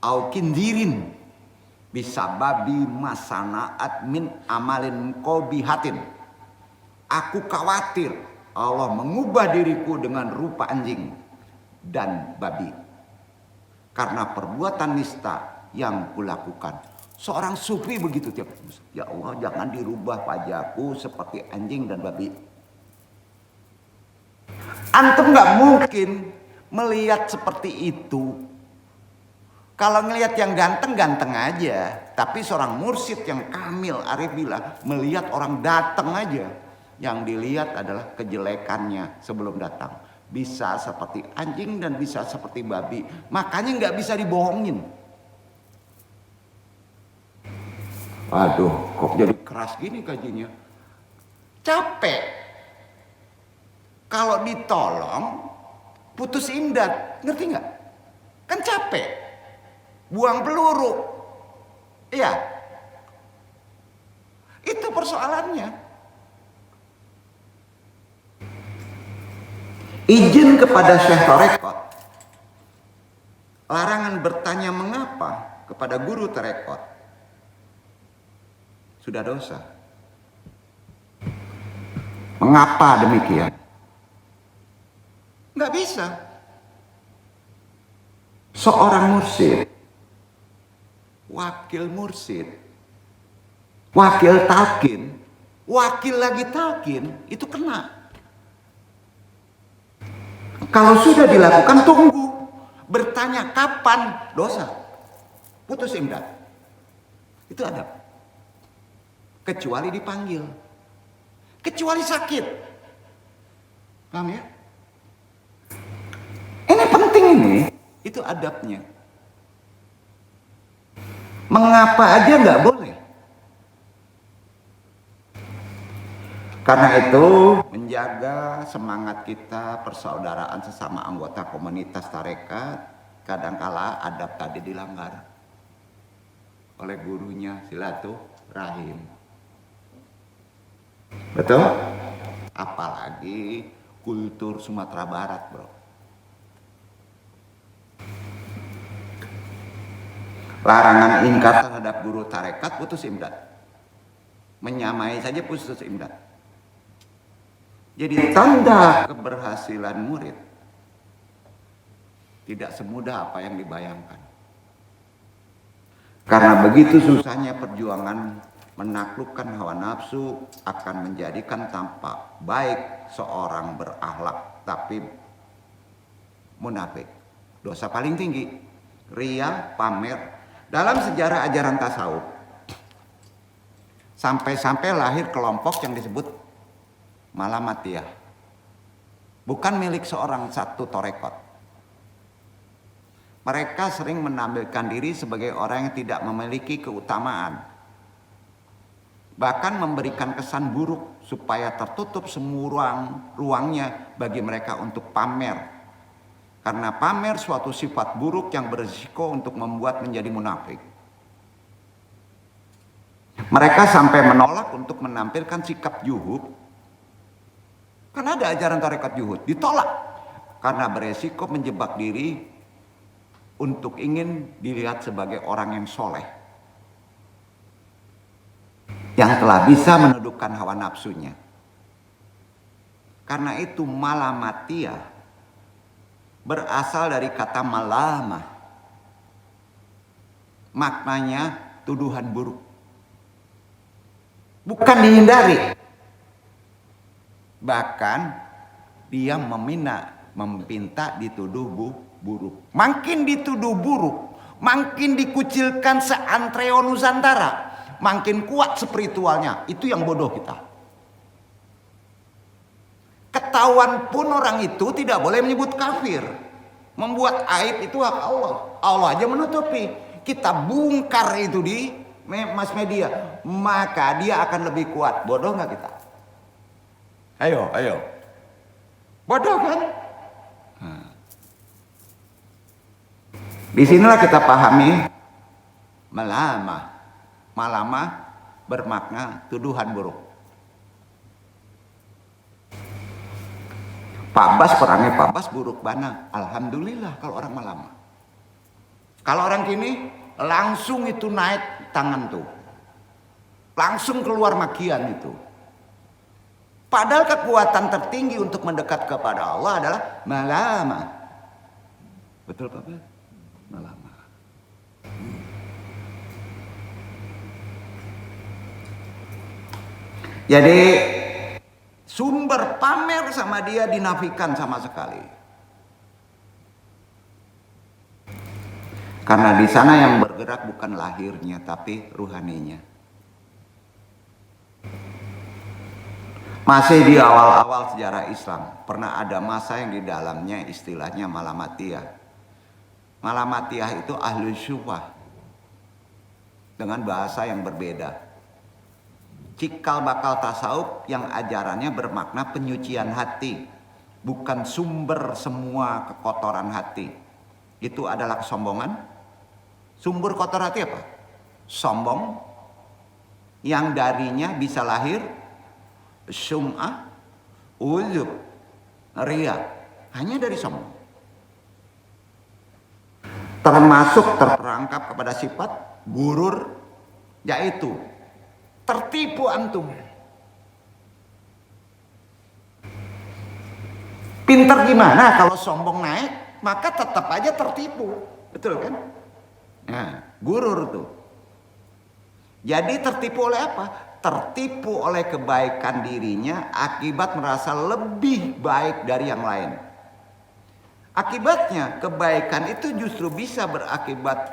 au kindirin bisababi masanaat min amalin qabihatin. Aku khawatir Allah mengubah diriku dengan rupa anjing dan babi karena perbuatan nista yang kulakukan. Seorang sufi begitu tiap hari. Ya Allah, jangan dirubah wajahku seperti anjing dan babi. Antum nggak mungkin melihat seperti itu. Kalau ngelihat yang ganteng-ganteng aja, tapi seorang mursyid yang kamil arif billah melihat orang datang aja, yang dilihat adalah kejelekannya sebelum datang. bisa seperti anjing dan bisa seperti babi. Makanya nggak bisa dibohongin. Aduh, kok jadi keras gini kajinya? Capek. Kalau ditolong, putus imdat, ngerti nggak? Kan capek. Buang peluru. Iya. Itu persoalannya. Izin kepada Syekh Tarekat. Larangan bertanya mengapa kepada guru tarekat. Sudah dosa. Mengapa demikian? Nggak bisa. Seorang mursyid, wakil mursyid, wakil talqin, wakil lagi talqin, itu kena. Kalau sudah dilakukan, tunggu. Bertanya kapan, dosa. Putus imdat. Itu adab. Kecuali dipanggil. Kecuali sakit. Paham ya? Ini penting ini. Itu adabnya. Mengapa aja nggak boleh. Karena itu menjaga semangat kita, persaudaraan sesama anggota komunitas tarekat, kadangkala adab tadi dilanggar oleh gurunya, silaturahim. Betul? Apalagi kultur Sumatera Barat, bro. Larangan ingkar terhadap guru tarekat, putus imdat. Menyamai saja putus imdat. Jadi tanda keberhasilan murid tidak semudah apa yang dibayangkan. Karena begitu susahnya perjuangan menaklukkan hawa nafsu akan menjadikan tampak baik seorang berakhlak tapi munafik. Dosa paling tinggi, riya, pamer. Dalam sejarah ajaran tasawuf sampai-sampai lahir kelompok yang disebut Malamatiyah. Bukan milik seorang satu tarekat. Mereka sering menampilkan diri sebagai orang yang tidak memiliki keutamaan. Bahkan memberikan kesan buruk supaya tertutup semua ruangnya bagi mereka untuk pamer. Karena pamer suatu sifat buruk yang berisiko untuk membuat menjadi munafik. Mereka sampai menolak untuk menampilkan sikap juhud. Karena ada ajaran tarekat juhud, ditolak. Karena beresiko menjebak diri untuk ingin dilihat sebagai orang yang soleh. Yang telah bisa menundukkan hawa nafsunya. Karena itu malamatiyah berasal dari kata malamah. Maknanya tuduhan buruk. Bukan dihindari. Bahkan dia meminta dituduh buruk. Makin dituduh buruk, makin dikucilkan seantero Nusantara, makin kuat spiritualnya. Itu yang bodoh kita. Ketahuan pun orang itu tidak boleh menyebut kafir. Membuat aib itu hak Allah. Allah aja menutupi. Kita bongkar itu di mass media, maka dia akan lebih kuat. Bodoh nggak kita? Ayo. Bodoh kan? Disinilah kita pahami malamah bermakna tuduhan buruk. Pak Bas perangnya Pak Bas buruk bana. Alhamdulillah kalau orang malamah. Kalau orang kini langsung itu naik tangan tuh. Langsung keluar makian itu. Padahal kekuatan tertinggi untuk mendekat kepada Allah adalah malamah. Betul Pak Bas? Malamah. Jadi sumber pamer sama dia dinafikan sama sekali. Karena di sana yang bergerak bukan lahirnya tapi ruhaninya. Masih di awal-awal sejarah Islam, pernah ada masa yang di dalamnya istilahnya Malamatiyah. Malamatiyah itu ahli syubhah dengan bahasa yang berbeda. Cikal bakal tasawuf yang ajarannya bermakna penyucian hati, bukan sumber semua kekotoran hati. Itu adalah kesombongan. Sumber kotor hati apa? Sombong, yang darinya bisa lahir sum'ah, uzub, ria, hanya dari sombong. Termasuk terperangkap kepada sifat gurur, yaitu tertipu antum. Pinter gimana kalau sombong naik, maka tetap aja tertipu, betul kan? Nah, gurur tuh. Jadi tertipu oleh apa? Tertipu oleh kebaikan dirinya akibat merasa lebih baik dari yang lain. Akibatnya kebaikan itu justru bisa berakibat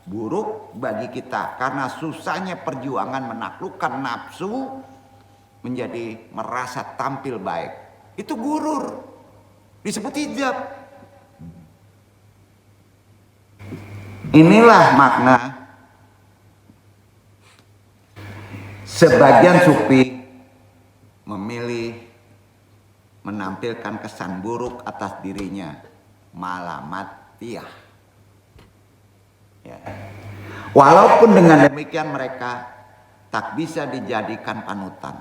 buruk bagi kita karena susahnya perjuangan menaklukkan nafsu menjadi merasa tampil baik. Itu gurur, disebut hijab. Inilah makna sebagian sufi memilih menampilkan kesan buruk atas dirinya, Malamatiyah. Ya. Walaupun dengan demikian mereka tak bisa dijadikan panutan.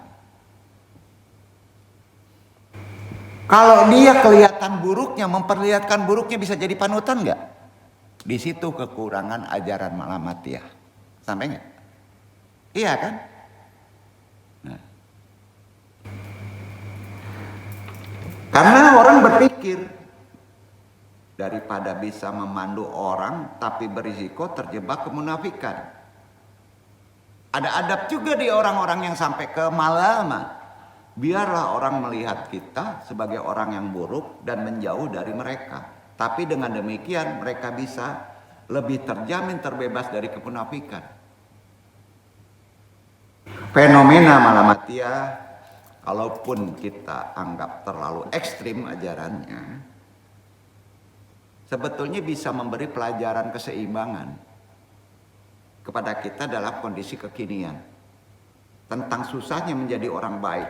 Kalau dia kelihatan buruknya, memperlihatkan buruknya, bisa jadi panutan nggak? Di situ kekurangan ajaran Malamatiyah. Sampai nggak? Iya kan? Nah. Karena orang berpikir daripada bisa memandu orang tapi berisiko terjebak kemunafikan. Ada adab juga di orang-orang yang sampai ke malama. Biarlah orang melihat kita sebagai orang yang buruk dan menjauh dari mereka. Tapi dengan demikian mereka bisa lebih terjamin terbebas dari kemunafikan. Fenomena Malamatiyah, kalaupun kita anggap terlalu ekstrim ajarannya, sebetulnya bisa memberi pelajaran keseimbangan kepada kita dalam kondisi kekinian. Tentang susahnya menjadi orang baik,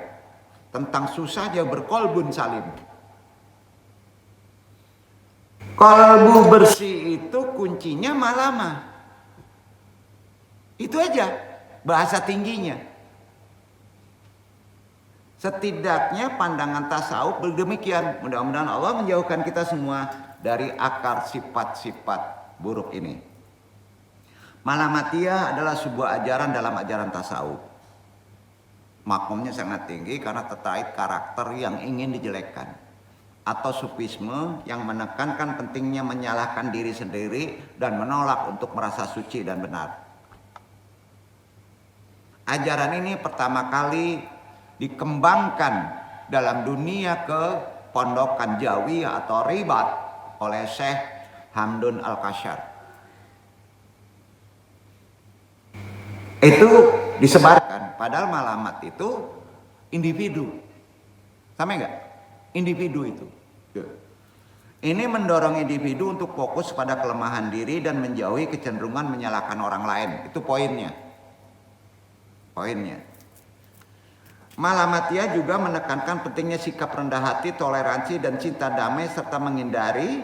tentang susahnya berkolbun salim. Kolbu bersih itu kuncinya malamah. Itu aja bahasa tingginya. Setidaknya pandangan tasawuf demikian. Mudah-mudahan Allah menjauhkan kita semua dari akar sifat-sifat buruk ini. Malamatiyah adalah sebuah ajaran dalam ajaran tasawuf. Makomnya sangat tinggi karena terkait karakter yang ingin dijelekkan. Atau sufisme yang menekankan pentingnya menyalahkan diri sendiri dan menolak untuk merasa suci dan benar. Ajaran ini pertama kali dikembangkan dalam dunia kepondokan Jawi atau Ribat oleh Syekh Hamdun Al-Qasyar. Itu disebarkan, padahal malamat itu individu. Sama enggak? Individu itu. Ini mendorong individu untuk fokus pada kelemahan diri dan menjauhi kecenderungan menyalahkan orang lain. Itu poinnya. Malamatiyah juga menekankan pentingnya sikap rendah hati, toleransi, dan cinta damai serta menghindari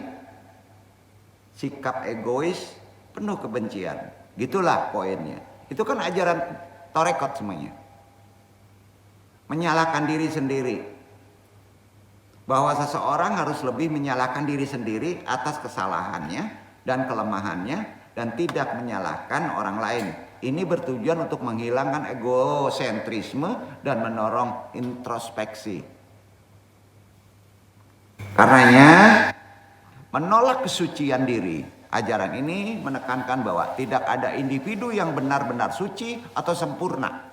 sikap egois penuh kebencian. Gitulah poinnya. Itu kan ajaran tarekat semuanya. Menyalahkan diri sendiri. Bahwa seseorang harus lebih menyalahkan diri sendiri atas kesalahannya dan kelemahannya dan tidak menyalahkan orang lain. Ini bertujuan untuk menghilangkan egosentrisme dan mendorong introspeksi. Karenanya menolak kesucian diri. Ajaran ini menekankan bahwa tidak ada individu yang benar-benar suci atau sempurna.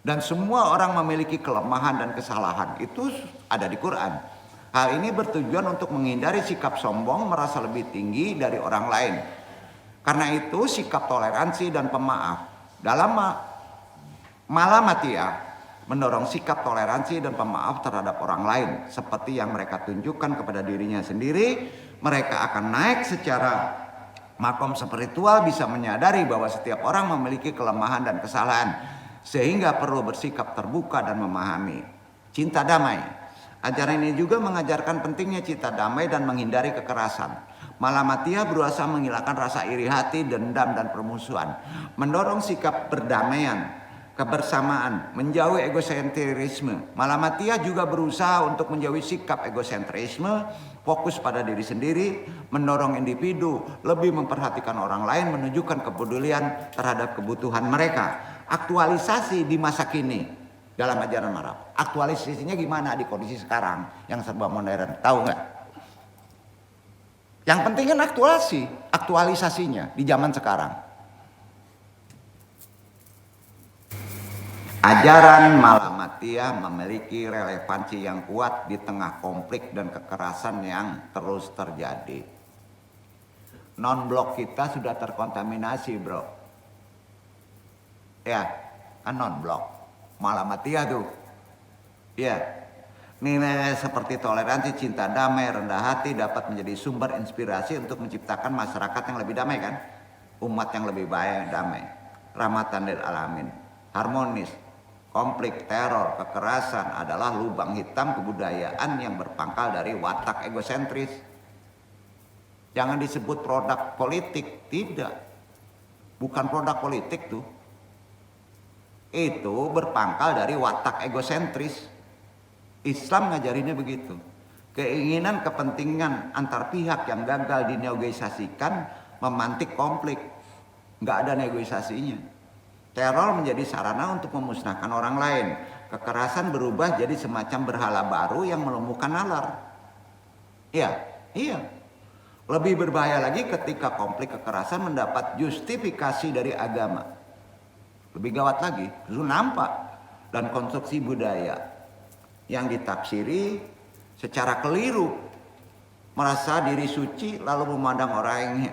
Dan semua orang memiliki kelemahan dan kesalahan. Itu ada di Quran. Hal ini bertujuan untuk menghindari sikap sombong, merasa lebih tinggi dari orang lain. Karena itu sikap toleransi dan pemaaf dalam Malamatiyah mendorong sikap toleransi dan pemaaf terhadap orang lain seperti yang mereka tunjukkan kepada dirinya sendiri. Mereka akan naik secara makom spiritual, bisa menyadari bahwa setiap orang memiliki kelemahan dan kesalahan, sehingga perlu bersikap terbuka dan memahami. Cinta damai. Ajaran ini juga mengajarkan pentingnya cinta damai dan menghindari kekerasan. Malamatiyah berusaha menghilangkan rasa iri hati, dendam, dan permusuhan, mendorong sikap perdamaian, kebersamaan, menjauhi egosentrisme. Malamatiyah juga berusaha untuk menjauhi sikap egosentrisme, fokus pada diri sendiri, mendorong individu lebih memperhatikan orang lain, menunjukkan kepedulian terhadap kebutuhan mereka. Aktualisasi di masa kini dalam ajaran Marab. Aktualisasinya gimana di kondisi sekarang yang serba modern? Tahu nggak? Yang penting kan aktualisasinya di zaman sekarang. Ajaran Malamatiyah memiliki relevansi yang kuat di tengah konflik dan kekerasan yang terus terjadi. Non-blok kita sudah terkontaminasi, bro. Ya, kan non-blok. Malamatiyah tuh. Ya, nilai seperti toleransi, cinta damai, rendah hati dapat menjadi sumber inspirasi untuk menciptakan masyarakat yang lebih damai kan? Umat yang lebih baik, damai. Rahmatan lil alamin, harmonis. Konflik, teror, kekerasan adalah lubang hitam kebudayaan yang berpangkal dari watak egosentris. Jangan disebut produk politik, tidak. Bukan produk politik tuh. Itu berpangkal dari watak egosentris. Islam ngajarinnya begitu. Keinginan kepentingan antar pihak yang gagal dinegosiasikan memantik konflik. Nggak ada negosiasinya. Teror menjadi sarana untuk memusnahkan orang lain. Kekerasan berubah jadi semacam berhala baru yang melumpuhkan nalar. Iya. Lebih berbahaya lagi ketika konflik kekerasan mendapat justifikasi dari agama. Lebih gawat lagi, itu nampak dan konstruksi budaya yang ditafsiri secara keliru. Merasa diri suci lalu memandang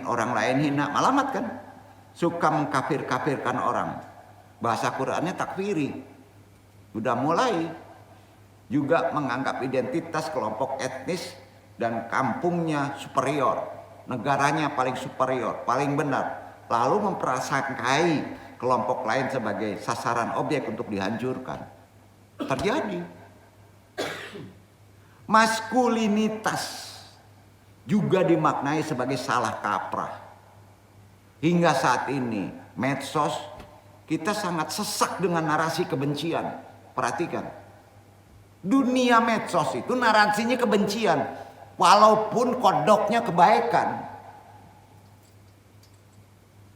orang lain hina, malamat kan? Suka mengkafir-kafirkan orang. Bahasa Qur'annya takfiri. Sudah mulai juga menganggap identitas kelompok etnis dan kampungnya superior, negaranya paling superior, paling benar, lalu memprasangkai kelompok lain sebagai sasaran objek untuk dihancurkan. Terjadi. Maskulinitas juga dimaknai sebagai salah kaprah. Hingga saat ini medsos kita sangat sesak dengan narasi kebencian. Perhatikan. Dunia medsos itu narasinya kebencian. Walaupun kodoknya kebaikan.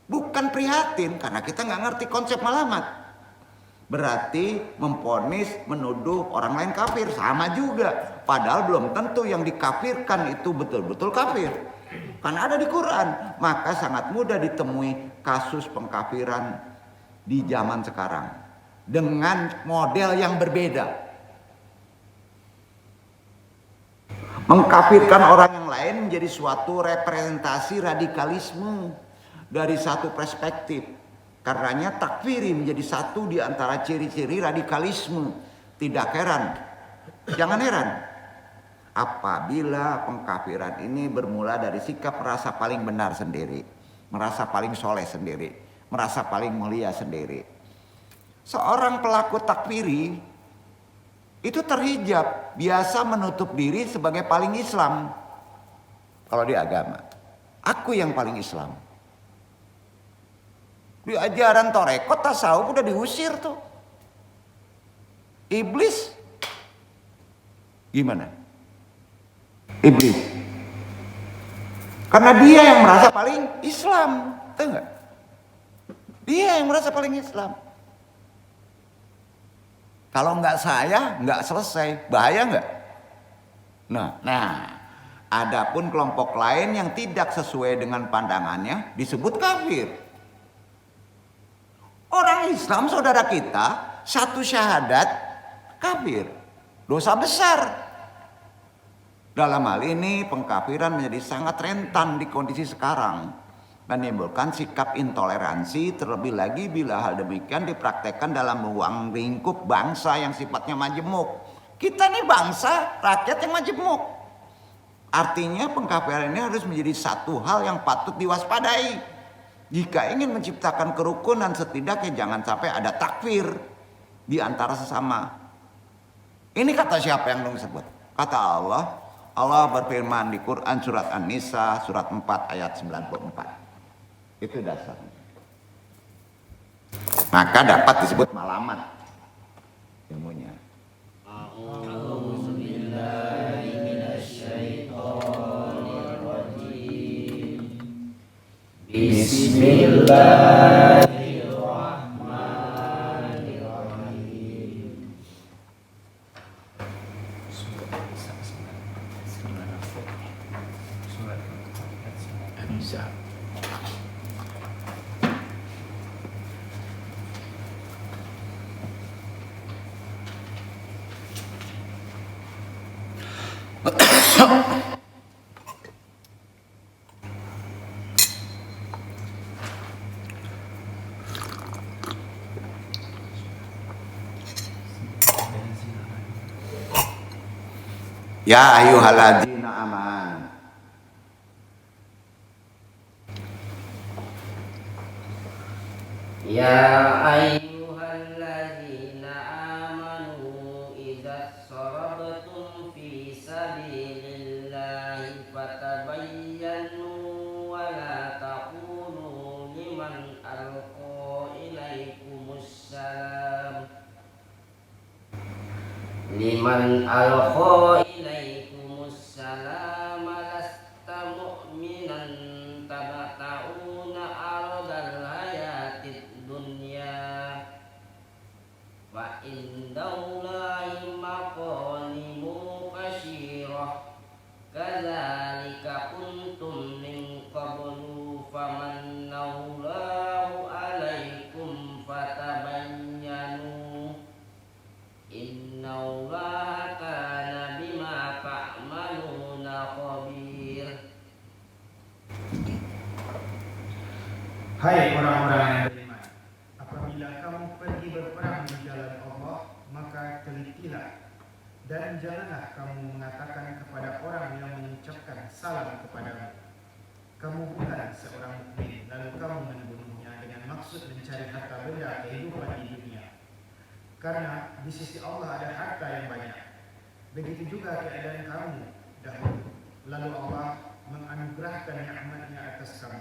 Bukan prihatin karena kita nggak ngerti konsep malamat. Berarti memponis, menuduh orang lain kafir. Sama juga. Padahal belum tentu yang dikafirkan itu betul-betul kafir. Karena ada di Quran. Maka sangat mudah ditemui kasus pengkafiran di zaman sekarang dengan model yang berbeda. Mengkafirkan orang yang lain menjadi suatu representasi radikalisme dari satu perspektif. Karenanya takfiri menjadi satu di antara ciri-ciri radikalisme. Tidak heran, jangan heran apabila pengkafiran ini bermula dari sikap merasa paling benar sendiri, merasa paling soleh sendiri, merasa paling mulia sendiri. Seorang pelaku takfiri itu terhijab, biasa menutup diri sebagai paling Islam. Kalau di agama, aku yang paling Islam. Di ajaran Torekot, tasawuf udah diusir tuh. Iblis gimana? Iblis. Karena dia yang merasa paling Islam, tahu nggak? Dia yang merasa paling Islam. Kalau nggak saya, nggak selesai, bahaya nggak? Nah, adapun kelompok lain yang tidak sesuai dengan pandangannya disebut kafir. Orang Islam saudara kita satu syahadat kafir, dosa besar. Dalam hal ini pengkafiran menjadi sangat rentan di kondisi sekarang. menimbulkan sikap intoleransi, terlebih lagi bila hal demikian dipraktekkan dalam ruang lingkup bangsa yang sifatnya majemuk. Kita nih bangsa, rakyat yang majemuk. Artinya pengkafiran ini harus menjadi satu hal yang patut diwaspadai. Jika ingin menciptakan kerukunan, setidaknya jangan sampai ada takfir di antara sesama. Ini kata siapa yang disebut? Kata Allah. Allah berfirman di Quran surat An-Nisa surat 4 ayat 94. Itu dasarnya. Maka dapat disebut malamat ilmunya. Bismillahirrahmanirrahim. Bisa. Ya ayyuhalladzina amanu. Ya ayyuhalladzina amanu idza sarabtum fi sabilillahi fatabayyanu wa la taqulu liman alqa ilaikumus salam lasta mu'minan tabata'una ardal hayatid dunya wa indallahi maqalimu katsirah kadzalika kuntum min qablu famannallahu 'alaikum fatabayyanu innallaha kana bima ta'maluna khabir. Hai orang-orang yang beriman, apabila kamu pergi berperang di jalan Allah, maka telitilah dan janganlah kamu mengatakan kepada orang yang mengucapkan salam kepadamu, kamu bukan seorang mukmin, lalu kamu membunuhnya dengan maksud mencari harta benda kehidupan di dunia. Karena di sisi Allah ada harta yang banyak. Begitu juga keadaan kamu dahulu, lalu Allah menganugerahkan nikmat-Nya atas kamu.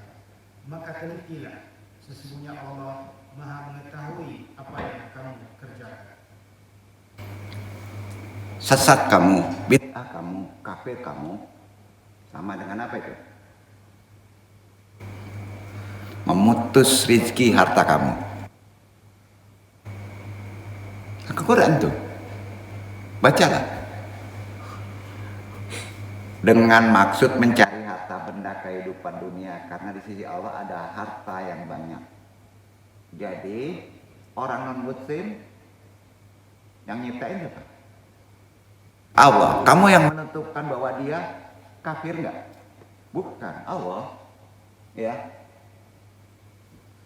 Maka telitilah, sesungguhnya Allah Maha mengetahui apa yang kamu kerjakan. Sesat kamu, bid'ah kamu, kafir kamu, sama dengan apa itu? Memutus rizki harta kamu. Al-Quran tuh, bacalah. Dengan maksud mencari harta benda kehidupan dunia, karena di sisi Allah ada harta yang banyak. Jadi orang non-muslim yang nyiptain apa? Allah. Kamu yang menentukan bahwa dia kafir nggak? Bukan, Allah. Ya,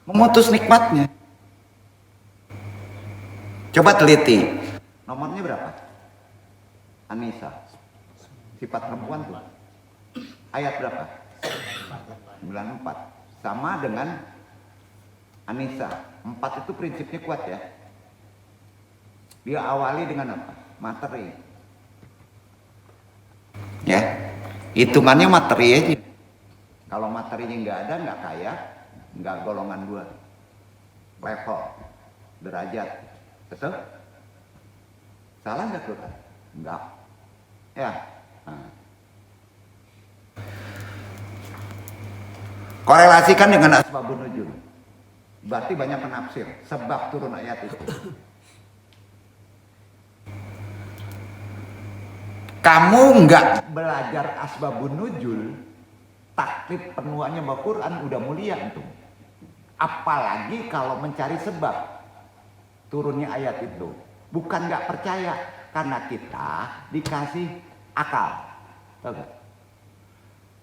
memutus nikmatnya. Coba teliti. Nomornya berapa? An-Nisa. Sifat perempuan tuh. Ayat berapa? 94. Sama dengan An-Nisa. 4 itu prinsipnya kuat ya. Dia awali dengan apa? Materi. Ya, hitungannya materi aja. Kalau materinya nggak ada, nggak kaya, nggak golongan 2. Level, derajat. Betul? Salah nggak Quran? Enggak. Ya. Nah. Korelasikan dengan asbabun nuzul. Berarti banyak penafsir sebab turun ayat itu. Kamu nggak belajar asbabun nuzul, taklif penuhannya Al Quran udah mulia itu. Apalagi kalau mencari sebab turunnya ayat itu. Bukan nggak percaya, karena kita dikasih akal. Tahu gak?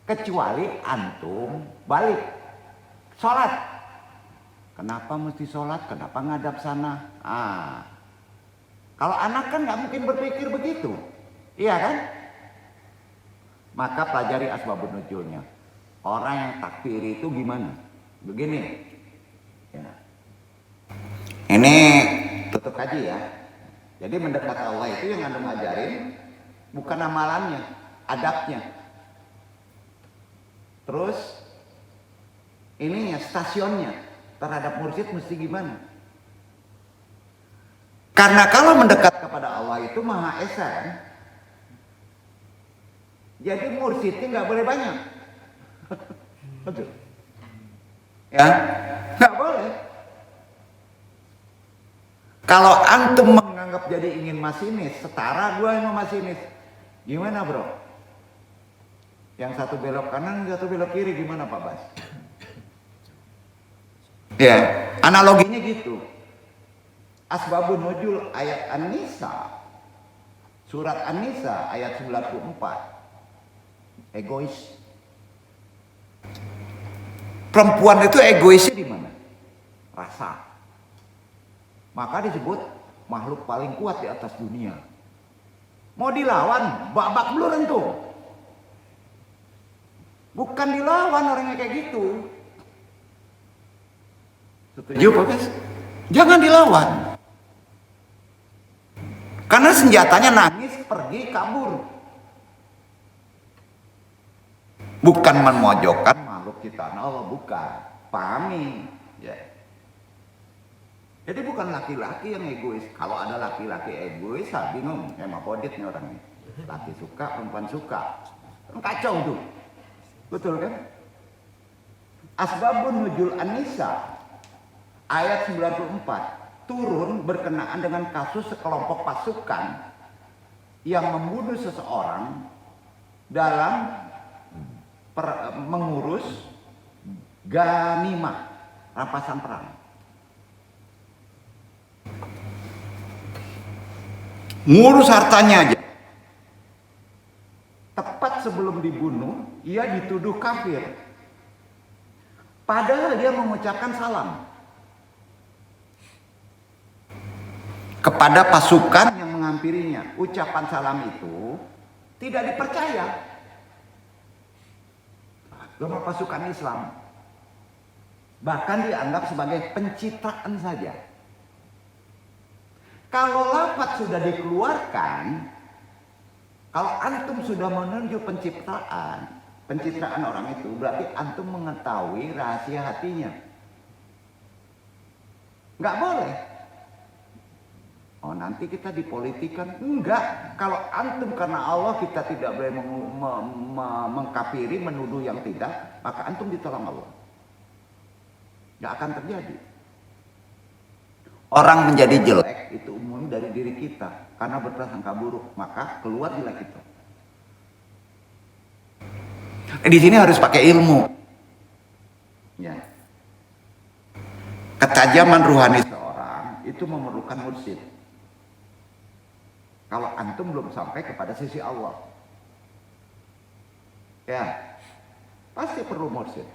Kecuali antum balik sholat. Kenapa mesti sholat? Kenapa ngadap sana? Kalau anak kan nggak mungkin berpikir begitu, iya kan? Maka pelajari asbabun nuzulnya. Orang yang takfir itu gimana? Begini. Ya. Ini tutup kaji ya. Jadi mendekat Allah itu yang antum ajarin bukan amalannya, adabnya. Terus ininya stasionnya terhadap mursyid mesti gimana? Karena kalau mendekat kepada Allah itu Maha Esa kan? Jadi mursyidnya nggak boleh banyak. Betul. Ya, nggak boleh. Kalau antum menganggap jadi ingin masinis, setara gua yang masinis. Gimana bro? Yang satu belok kanan, yang satu belok kiri, gimana Pak Bas? Ya, analoginya gitu. Asbabun nuzul ayat An-Nisa, surat An-Nisa ayat 94. Egois. Perempuan itu egoisnya di mana? Rasa. Maka disebut makhluk paling kuat di atas dunia. Mau dilawan, babak belur itu. Bukan dilawan orangnya kayak gitu. Setuju Pak Bes? Jangan dilawan. Karena senjatanya nangis, pergi, kabur. Bukan memojokkan makhluk ciptaan Allah, bukan. Pahami. Ya. Jadi bukan laki-laki yang egois. Kalau ada laki-laki egois, saya bingung. Hemafrodit nih orangnya. Laki suka, perempuan suka. Kan kacau tuh. Betul kan? Asbabun nuzul An-Nisa ayat 94 turun berkenaan dengan kasus sekelompok pasukan yang membunuh seseorang dalam mengurus ganimah, rampasan perang. Ngurus hartanya aja. Tepat sebelum dibunuh, ia dituduh kafir. Padahal dia mengucapkan salam kepada pasukan yang menghampirinya. Ucapan salam itu tidak dipercaya sama pasukan Islam. Bahkan dianggap sebagai pencitraan saja. Kalau lafaz sudah dikeluarkan, kalau antum sudah menunjuk pencitraan orang itu, berarti antum mengetahui rahasia hatinya. Nggak boleh. Oh nanti kita dipolitikan. Enggak. Kalau antum karena Allah kita tidak boleh mengkafiri, menuduh yang tidak, maka antum ditolong Allah. Nggak akan terjadi. Orang menjadi jelek itu umumnya dari diri kita karena berprasangka buruk, maka keluar jelek itu. Di sini harus pakai ilmu. Ya. Ketajaman ruhani seorang itu memerlukan mursyid. Kalau antum belum sampai kepada sisi Allah, ya pasti perlu mursyid.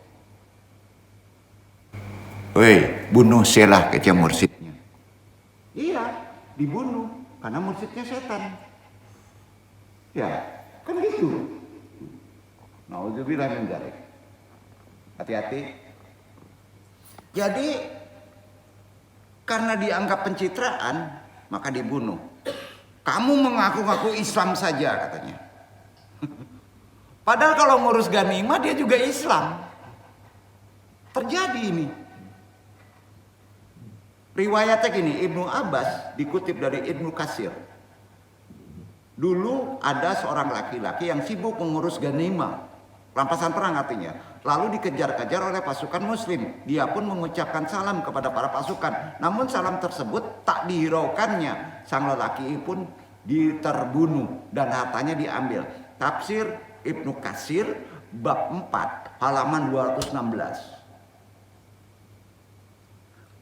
Woi, bunuh selah kecil mursyidnya. Iya, dibunuh karena mursyidnya setan. Ya, kan gitu. Nauzubillah min dzalik. Hati-hati. Jadi karena dianggap pencitraan, maka dibunuh. Kamu mengaku-ngaku Islam saja katanya. Padahal kalau ngurus ganimah dia juga Islam. Terjadi ini. Riwayatnya gini, Ibnu Abbas dikutip dari Ibnu Katsir. Dulu ada seorang laki-laki yang sibuk mengurus ganimah, rampasan perang artinya. Lalu dikejar-kejar oleh pasukan muslim. Dia pun mengucapkan salam kepada para pasukan. Namun salam tersebut tak dihiraukannya. Sang lelaki pun terbunuh dan hartanya diambil. Tafsir Ibnu Katsir bab 4 halaman 216.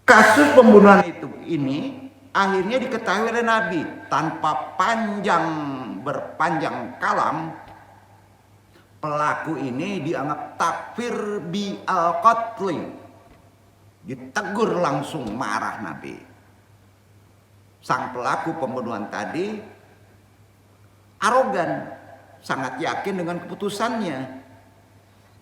Kasus pembunuhan ini akhirnya diketahui oleh Nabi tanpa berpanjang kalam. Pelaku ini dianggap takfir bi al-qatli, Ditegur langsung, marah Nabi. Sang pelaku pembunuhan tadi arogan, sangat yakin dengan keputusannya.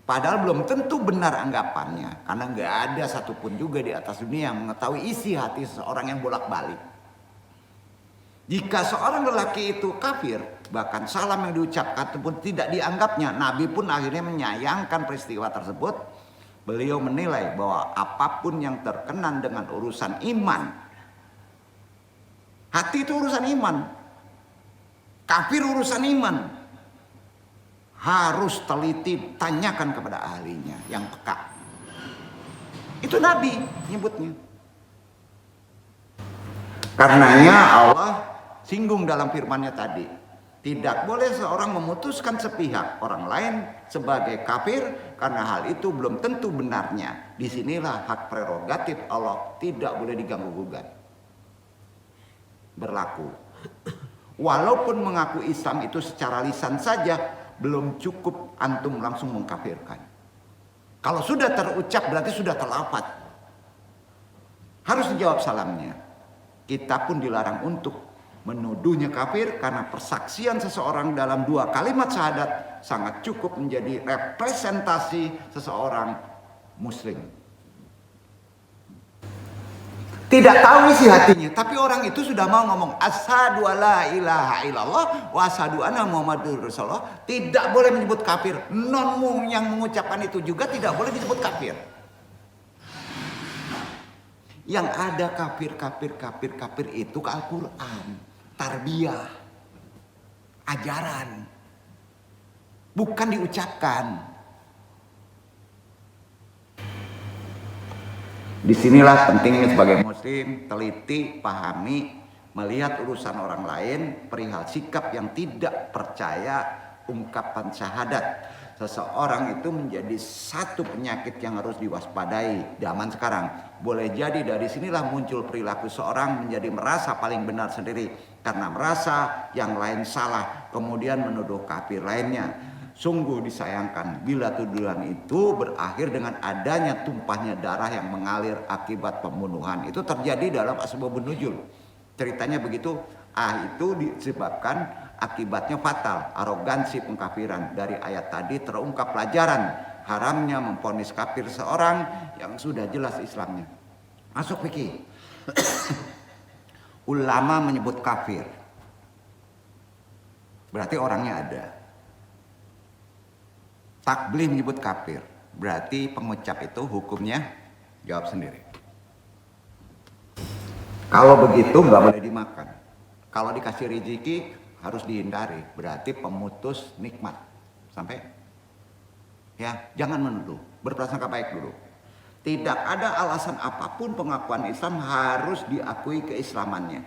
Padahal belum tentu benar anggapannya, karena nggak ada satupun juga di atas dunia yang mengetahui isi hati seseorang yang bolak-balik. Jika seorang lelaki itu kafir, bahkan salam yang diucapkan pun tidak dianggapnya, Nabi pun akhirnya menyayangkan peristiwa tersebut. Beliau menilai bahwa apapun yang terkenan dengan urusan iman, hati itu urusan iman, kafir urusan iman, harus teliti, tanyakan kepada ahlinya yang peka. Itu Nabi nyebutnya. Karenanya Allah singgung dalam firman-Nya tadi, tidak boleh seorang memutuskan sepihak orang lain sebagai kafir karena hal itu belum tentu benarnya. Disinilah hak prerogatif Allah tidak boleh diganggu gugat. Berlaku. Walaupun mengaku Islam itu secara lisan saja, belum cukup antum langsung mengkafirkan. Kalau sudah terucap berarti sudah terlafaz. Harus dijawab salamnya. Kita pun dilarang untuk menuduhnya kafir karena persaksian seseorang dalam 2 kalimat syahadat sangat cukup menjadi representasi seseorang muslim. Tidak tahu isi hatinya, tapi orang itu sudah mau ngomong asyhadu alla ilaha illallah wa asyhadu anna muhammadur rasulullah, tidak boleh menyebut kafir. Non yang mengucapkan itu juga tidak boleh disebut kafir. Yang ada kafir itu ke Al-Quran, tarbiyah, ajaran, bukan diucapkan. Disinilah pentingnya sebagai muslim teliti, pahami, melihat urusan orang lain perihal sikap yang tidak percaya ungkapan syahadat. Seseorang itu menjadi satu penyakit yang harus diwaspadai zaman sekarang. Boleh jadi dari sinilah muncul perilaku seorang menjadi merasa paling benar sendiri karena merasa yang lain salah, kemudian menuduh kafir lainnya. Sungguh disayangkan bila tuduhan itu berakhir dengan adanya tumpahnya darah yang mengalir akibat pembunuhan. Itu terjadi dalam Asbabun Nuzul. Ceritanya begitu, itu disebabkan akibatnya fatal, arogansi pengkafiran. Dari ayat tadi terungkap pelajaran haramnya memvonis kafir seorang yang sudah jelas Islamnya. Masuk fikih. Ulama menyebut kafir, berarti orangnya ada. Takbih menyebut kafir, berarti pengucap itu hukumnya jawab sendiri. Kalau begitu nggak boleh dimakan. Kalau dikasih rezeki harus dihindari, berarti pemutus nikmat. Sampai? Ya, jangan menuduh, berprasangka baik dulu. Tidak ada alasan apapun pengakuan Islam harus diakui keislamannya.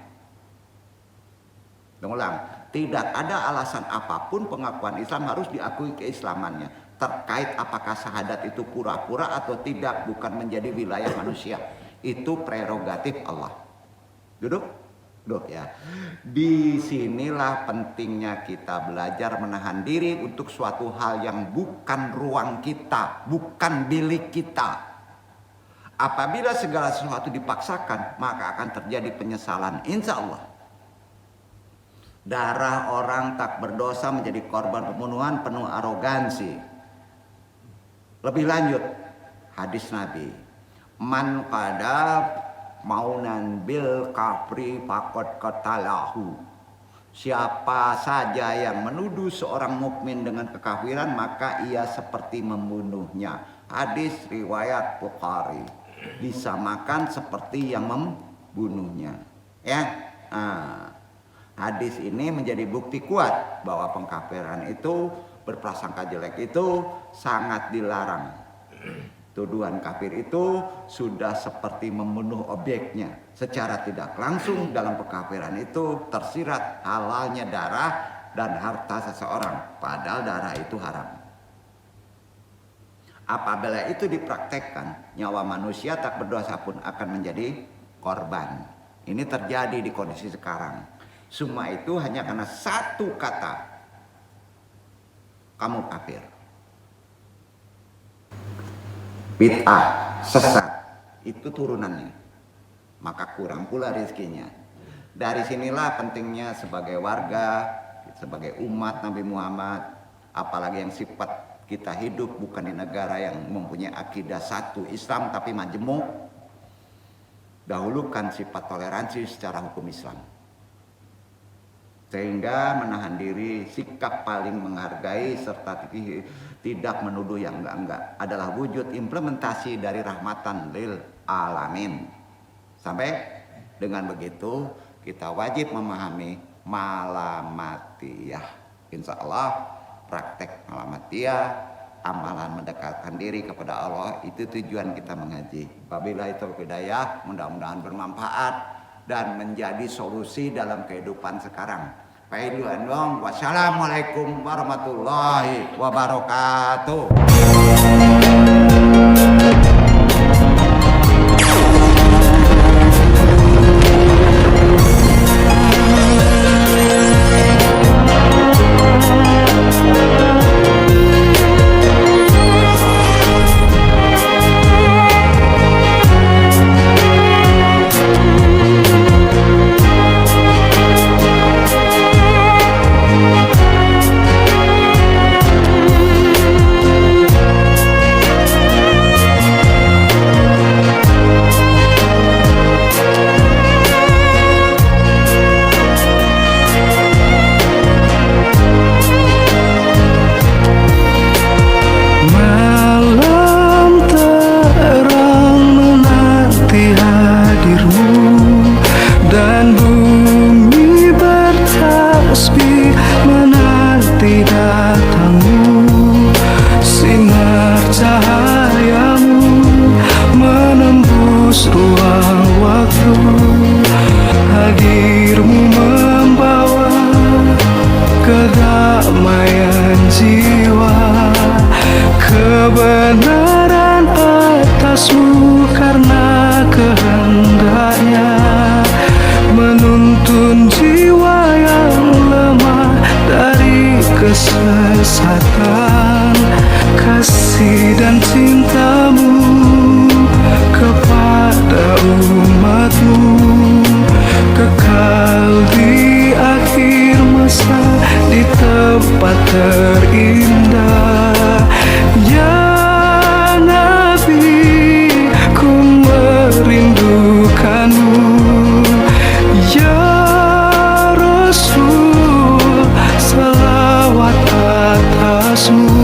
Ulang, tidak ada alasan apapun pengakuan Islam harus diakui keislamannya. Terkait apakah syahadat itu pura-pura atau tidak bukan menjadi wilayah manusia. Itu prerogatif Allah. Duduk ya. Disinilah pentingnya kita belajar menahan diri untuk suatu hal yang bukan ruang kita, bukan bilik kita. Apabila segala sesuatu dipaksakan, maka akan terjadi penyesalan, insya Allah. Darah orang tak berdosa menjadi korban pembunuhan penuh arogansi. Lebih lanjut, hadis Nabi, man qada maunan bil kafri faqad qatalahu. Siapa saja yang menuduh seorang mukmin dengan kekafiran, maka ia seperti membunuhnya. Hadis riwayat Bukhari. Disamakan seperti yang membunuhnya. Ya. Hadis ini menjadi bukti kuat bahwa pengkafiran itu, berprasangka jelek itu sangat dilarang. Tuduhan kafir itu sudah seperti membunuh objeknya. Secara tidak langsung dalam pengkafiran itu tersirat halalnya darah dan harta seseorang. Padahal darah itu haram. Apabila itu dipraktekkan, nyawa manusia tak berdosa pun akan menjadi korban. Ini terjadi di kondisi sekarang. Semua itu hanya karena satu kata. Kamu kafir. Bid'ah, sesat. itu turunannya, maka kurang pula rezekinya. Dari sinilah pentingnya sebagai warga, sebagai umat Nabi Muhammad, apalagi yang sifat kita hidup bukan di negara yang mempunyai akidah satu Islam tapi majemuk, dahulukan sifat toleransi secara hukum Islam. Sehingga menahan diri, sikap paling menghargai serta tidak menuduh yang enggak-enggak adalah wujud implementasi dari rahmatan lil alamin. Sampai dengan begitu kita wajib memahami malamatiyah. Insya Allah praktek malamatiyah, amalan mendekatkan diri kepada Allah, itu tujuan kita mengaji. Wabillahi taufiq hidayah, mudah-mudahan bermanfaat dan menjadi solusi dalam kehidupan sekarang. Wassalamualaikum warahmatullahi wabarakatuh. Kesesatan, kasih dan cintamu kepada umatmu kekal di akhir masa di tempat terindah. Ya Nabi, ku merindukanmu. Ya Rasul, salawat atasmu.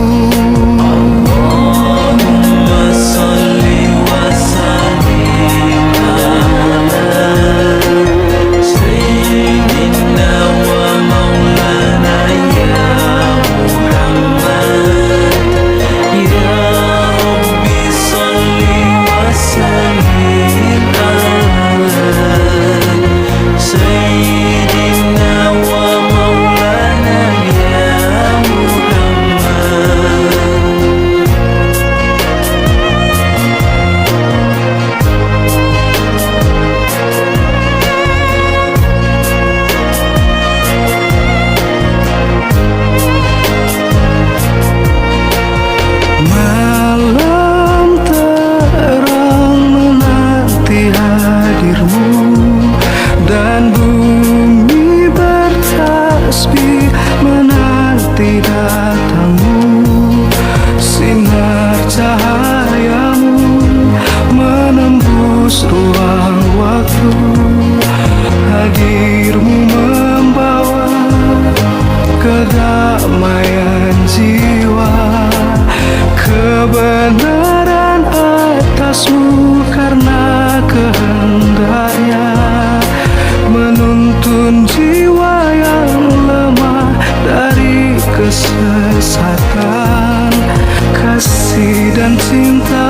Allahumma salli wa sallim ala sayyidina wa maulana ya Muhammad. Ya Rabbi salli wa sallim ala sayyidina wa maulana ya malam terang menanti hadirmu dan bumi bertasbih menanti datangmu. Sinar cahayamu menembus ruang waktu, hadirmu membawa kedamaian jiwa. Kebenaran atasmu karena kehendaknya menuntun jiwa yang lemah dari kesesatan. Kasih dan cinta